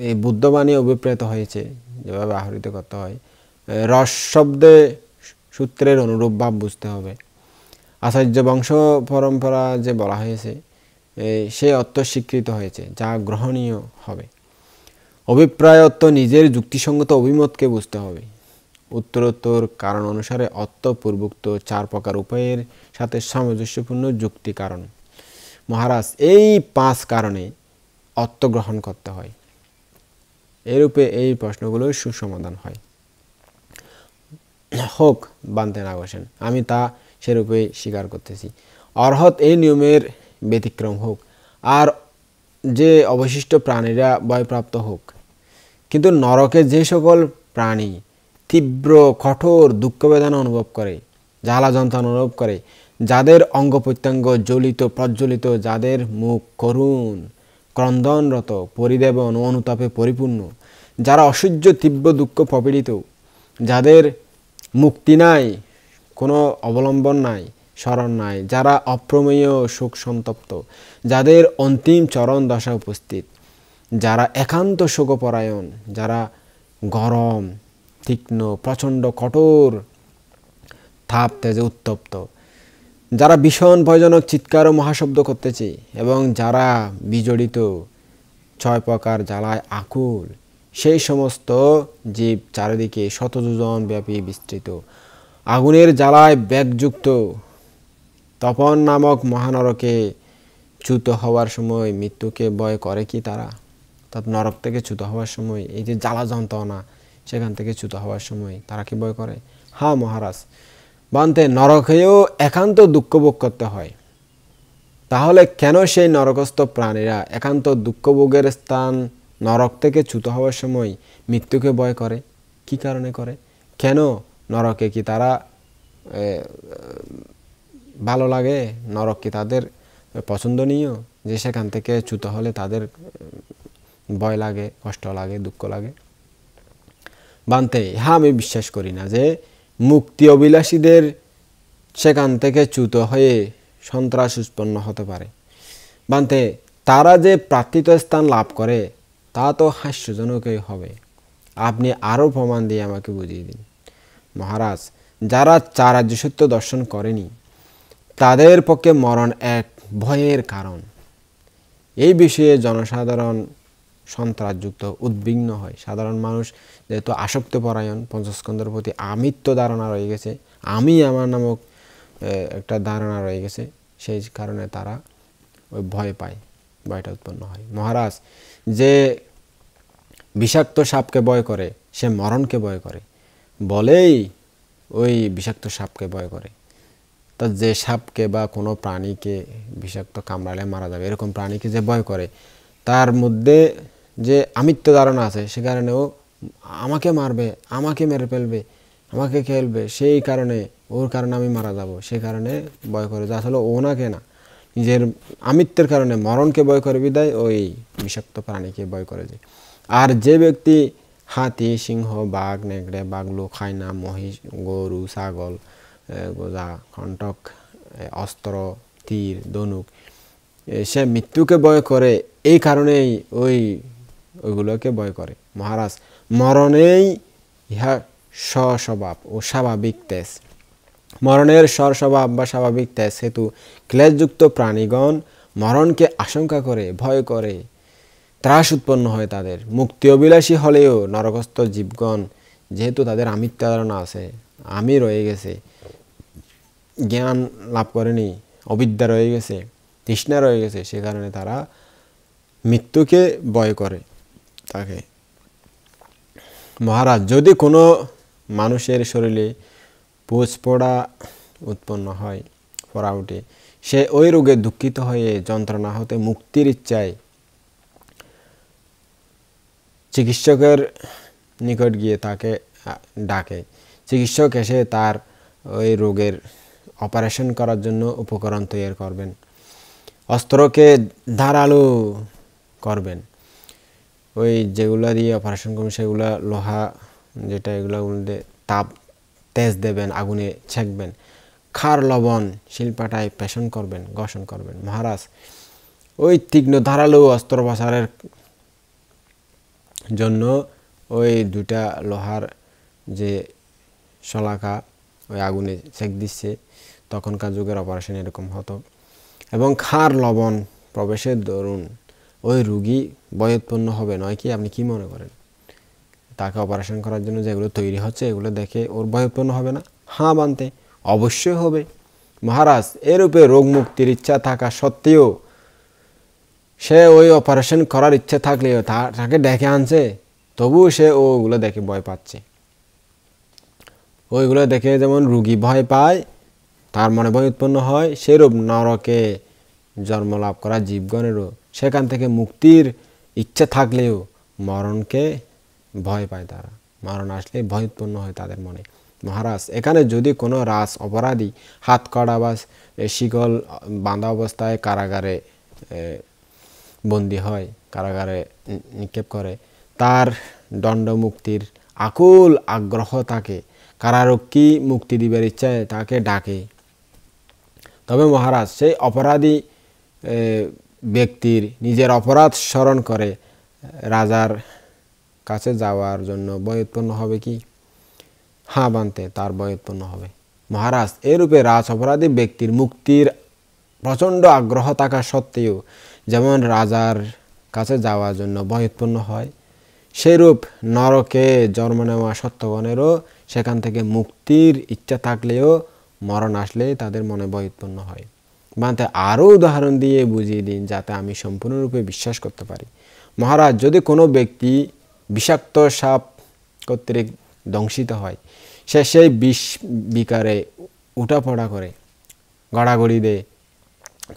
এই বুদ্ধবাণী অভিপ্রেত হয়েছে, যেভাবে আহরিত করতে হয়, রস শব্দে সূত্রের অনুরূপ ভাব বুঝতে হবে। আচার্য বংশ পরম্পরা যে বলা হয়েছে সে অর্থ স্বীকৃত হয়েছে, যা গ্রহণীয় হবে। অভিপ্রায় অর্থ নিজের যুক্তিসঙ্গত অভিমতকে বুঝতে হবে। উত্তরোত্তর কারণ অনুসারে অর্থ পূর্বোক্ত 4 প্রকার উপায়ের সাথে সামঞ্জস্যপূর্ণ যুক্তি কারণ। মহারাজ, এই 5 কারণে অর্থ গ্রহণ করতে হয়। এরূপে এই প্রশ্নগুলোর সুসমাধান হয়। হোক বানতে না বসেন, আমি তা সেরূপে স্বীকার করতেছি। অর্হৎ এই নিয়মের ব্যতিক্রম হোক, আর যে অবশিষ্ট প্রাণীরা ভয়প্রাপ্ত হোক। কিন্তু নরকে যে সকল প্রাণী তীব্র কঠোর দুঃখ বেদনা অনুভব করে, জ্বালা যন্ত্রণা অনুভব করে, যাদের অঙ্গ প্রত্যঙ্গ জ্বলিত প্রজ্বলিত, যাদের মুখ করুণ ক্রন্দনরত, পরিদেবন ও অনুতাপে পরিপূর্ণ, যারা অসহ্য তীব্র দুঃখ প্রপীড়িত, যাদের মুক্তি নাই, কোনো অবলম্বন নাই, শরণ নাই, যারা অপ্রমেয় শোক সন্তপ্ত, যাদের অন্তিম চরণ দশা উপস্থিত, যারা একান্ত শোকপরায়ণ, যারা গরম তীক্ষ্ণ প্রচণ্ড কঠোর তাপ তেজে উত্তপ্ত, যারা ভীষণ ভয়জনক চিৎকার ও মহাশব্দ করতেছে, এবং যারা বিজড়িত 6 প্রকার জ্বালায় আকুল, সেই সমস্ত জীব চারিদিকে শতযোজন ব্যাপী বিস্তৃত আগুনের জ্বালায় ব্যাগযুক্ত তপন নামক মহানরকে চ্যুত হওয়ার সময় মৃত্যুকে ভয় করে কি তারা? অর্থাৎ নরক থেকে চ্যুত হওয়ার সময়, এই যে জ্বালা যন্ত্রণা, সেখান থেকে চ্যুত হওয়ার সময় তারা কি ভয় করে? হ্যাঁ মহারাজ, বানতে নরকেও একান্ত দুঃখ ভোগ করতে হয়। তাহলে কেন সেই নরকস্থ প্রাণীরা একান্ত দুঃখ ভোগের স্থান নরক থেকে চ্যুত হওয়ার সময় মৃত্যুকে ভয় করে? কি কারণে করে? কেন নরকে কি তারা ভালো লাগে? নরক কি তাদের পছন্দনীয় যে সেখান থেকে চ্যুত হলে তাদের ভয় লাগে, কষ্ট লাগে, দুঃখ লাগে? বানতে, হ্যাঁ আমি বিশ্বাস করি না যে মুক্তি অভিলাষীদের সেখান থেকে চ্যুত হয়ে সন্ত্রাস উৎপন্ন হতে পারে। বানতে, তারা যে প্রার্থিত স্থান লাভ করে তা তো হাস্যজনকই হবে। আপনি আরও প্রমাণ দিয়ে আমাকে বুঝিয়ে দিন। মহারাজ, যারা 4 আর্য সত্য দর্শন করেনি তাদের পক্ষে মরণ এক ভয়ের কারণ। এই বিষয়ে জনসাধারণ সন্ত্রাসযুক্ত উদ্বিগ্ন হয়। সাধারণ মানুষ যেহেতু আসক্তপরায়ণ, পঞ্চস্কন্ধের প্রতি আমিত্ব ধারণা রয়ে গেছে, আমি আমার নামক একটা ধারণা রয়ে গেছে, সেই কারণে তারা ওই ভয় পায়, ভয়টা উৎপন্ন হয়। মহারাজ, যে বিষাক্ত সাপকে ভয় করে সে মরণকে ভয় করে বলেই ওই বিষাক্ত সাপকে ভয় করে। তা যে সাপকে বা কোনো প্রাণীকে বিষাক্ত কামড়ালে মারা যাবে এরকম প্রাণীকে যে ভয় করে, তার মধ্যে যে আমিত্ব ধারণা আছে, সে কারণে ও আমাকে মারবে, আমাকে মেরে ফেলবে, আমাকে খেলবে, সেই কারণে ওর কারণে আমি মারা যাব, সেই কারণে ভয় করে। যা আসলে ওনাকে না, নিজের আমিত্বের কারণে মরণকে ভয় করে বিদায় ওই বিষাক্ত প্রাণীকে ভয় করে। যে আর যে ব্যক্তি হাতি, সিংহ, বাঘ, নেকড়ে, বাঘলু খায় না, মহিষ, গরু, ছাগল, গোজা, কণ্টক, অস্ত্র, তীর, ধনুক, সে মৃত্যুকে ভয় করে এই কারণেই ওইগুলোকে ভয় করে। মহারাজ, মরণেই ইহা স্বস্বভাব ও স্বাভাবিক তেজ। মরণের স্বস্বভাব বা স্বাভাবিক তেজ হেতু ক্লেশযুক্ত প্রাণীগণ মরণকে আশঙ্কা করে, ভয় করে, ত্রাস উৎপন্ন হয় তাদের। মুক্তি অভিলাষী হলেও নরকস্থ জীবগণ যেহেতু তাদের আমিত্ব ধারণা আছে, আমি রয়ে গেছে, জ্ঞান লাভ করেনি, অবিদ্যা রয়ে গেছে, তৃষ্ণা রয়ে গেছে, সে কারণে তারা মৃত্যুকে ভয় করে তাকে। মহারাজ, যদি কোনো মানুষের শরীরে পুঁজ পড়া উৎপন্ন হয়, পড়া উঠে, সে ওই রোগে দুঃখিত হয়ে যন্ত্রণা হতে মুক্তির ইচ্ছায় চিকিৎসকের নিকট গিয়ে তাকে ডাকে। চিকিৎসক এসে তার ওই রোগের অপারেশন করার জন্য উপকরণ তৈরি করবেন, অস্ত্রকে ধারালো করবেন। ওই যেগুলো দিয়ে অপারেশন করবেন সেগুলো লোহা, যেটা এগুলো তাপ তেজ দেবেন, আগুনে ছেঁকবেন, খার লবণ শিলপাটায় পেষণ করবেন, ঘষণ করবেন। মহারাজ, ওই তীক্ষ্ণ ধারালো অস্ত্রোপচারের জন্য ওই দুটা লোহার যে শলাকা ওই আগুনে সেক দিচ্ছে, তখনকার যুগের অপারেশন এরকম হতো। এবং ক্ষার লবণ প্রবেশের দরুন ওই রুগী বয়োৎপন্ন হবে নয় কি? আপনি কি মনে করেন? তাকে অপারেশন করার জন্য যেগুলো তৈরি হচ্ছে এগুলো দেখে ওর ভয়োৎপন্ন হবে না? হ্যাঁ বানতে অবশ্যই হবে মহারাজ। এরূপে রোগ মুক্তির ইচ্ছা থাকা সত্ত্বেও সে ওই অপারেশন করার ইচ্ছা থাকলেও তাকে ডেকে আনছে, তবুও সে ওগুলো দেখে ভয় পাচ্ছে। ওইগুলো দেখে যেমন রুগী ভয় পায়, তার মনে ভয় উৎপন্ন হয়, সেরূপ নরকে জন্ম লাভ করা জীবগণেরও সেখান থেকে মুক্তির ইচ্ছা থাকলেও মরণকে ভয় পায় তারা। মরণ আসলে ভয় উৎপন্ন হয় তাদের মনে। মহারাজ, এখানে যদি কোনো রাজ অপরাধী হাতকড়া বা শিকল বাঁধা অবস্থায় কারাগারে বন্দী হয়, কারাগারে নিক্ষেপ করে, তার দণ্ড মুক্তির আকুল আগ্রহ থাকে, কারারক্ষী মুক্তি দিবার ইচ্ছায় তাকে ডাকে, তবে মহারাজ সেই অপরাধী ব্যক্তির নিজের অপরাধ স্মরণ করে রাজার কাছে যাওয়ার জন্য ভয় উৎপন্ন হবে কি? হ্যাঁ বানতে তার ভয় উৎপন্ন হবে মহারাজ। এরূপে রাজ অপরাধী ব্যক্তির মুক্তির প্রচণ্ড আগ্রহ থাকা সত্ত্বেও যেমন রাজার কাছে যাওয়ার জন্য ভয় উৎপন্ন হয়, সেরূপ নরকে জন্ম নেওয়া সত্যগণেরও সেখান থেকে মুক্তির ইচ্ছা থাকলেও মরণ আসলে তাদের মনে ভয় উৎপন্ন হয়। বানতে আরও উদাহরণ দিয়ে বুঝিয়ে দিন যাতে আমি সম্পূর্ণরূপে বিশ্বাস করতে পারি। মহারাজ, যদি কোনো ব্যক্তি বিষাক্ত সাপ কর্তৃক দংশিত হয়, সে সেই বিষ বিকারে উঠাপড়া করে, গড়াগড়ি দেয়,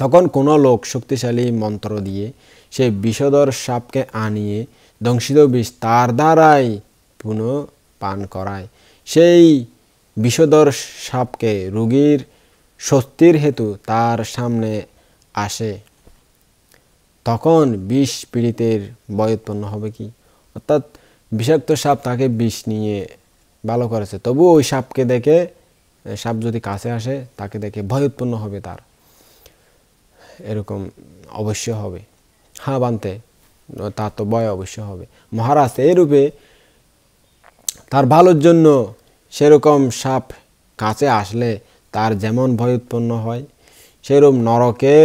তখন কোনো লোক শক্তিশালী মন্ত্র দিয়ে সেই বিষধর সাপকে আনিয়ে দংশিত বিষ তার দ্বারাই পুনঃ পান করায়। সেই বিষধর সাপকে রোগীর স্বস্তির হেতু তার সামনে আসে, তখন বিষ পীড়িতের ভয় উৎপন্ন হবে কি? অর্থাৎ বিষাক্ত সাপ তাকে বিষ নিয়ে ভালো করেছে, তবু ওই সাপকে দেখে, সাপ যদি কাছে আসে তাকে দেখে ভয় উৎপন্ন হবে তার, এরকম অবশ্য হবে। হ্যাঁ বানতে তার তো ভয় অবশ্য হবে মহারাজ। এইরূপে তার ভালোর জন্য সেরকম সাপ কাছে আসলে তার যেমন ভয় উৎপন্ন হয়, সেরকম নরকে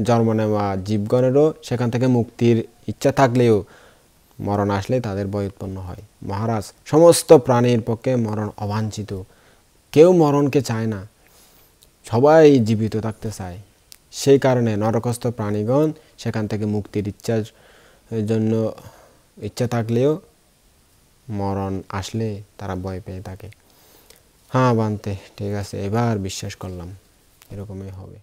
জন্ম নেওয়া জীবগণেরও সেখান থেকে মুক্তির ইচ্ছা থাকলেও মরণ আসলে তাদের ভয় উৎপন্ন হয় মহারাজ। সমস্ত প্রাণীর পক্ষে মরণ অবাঞ্ছিত, কেউ মরণকে চায় না, সবাই জীবিত থাকতে চায়। সেই কারণে নরকস্থ প্রাণীগণ সেখান থেকে মুক্তির ইচ্ছার জন্য ইচ্ছা থাকলেও মরণ আসলে তারা ভয় পেয়ে থাকে। হ্যাঁ বানতে ঠিক আছে, এবার বিশ্বাস করলাম এরকমই হবে।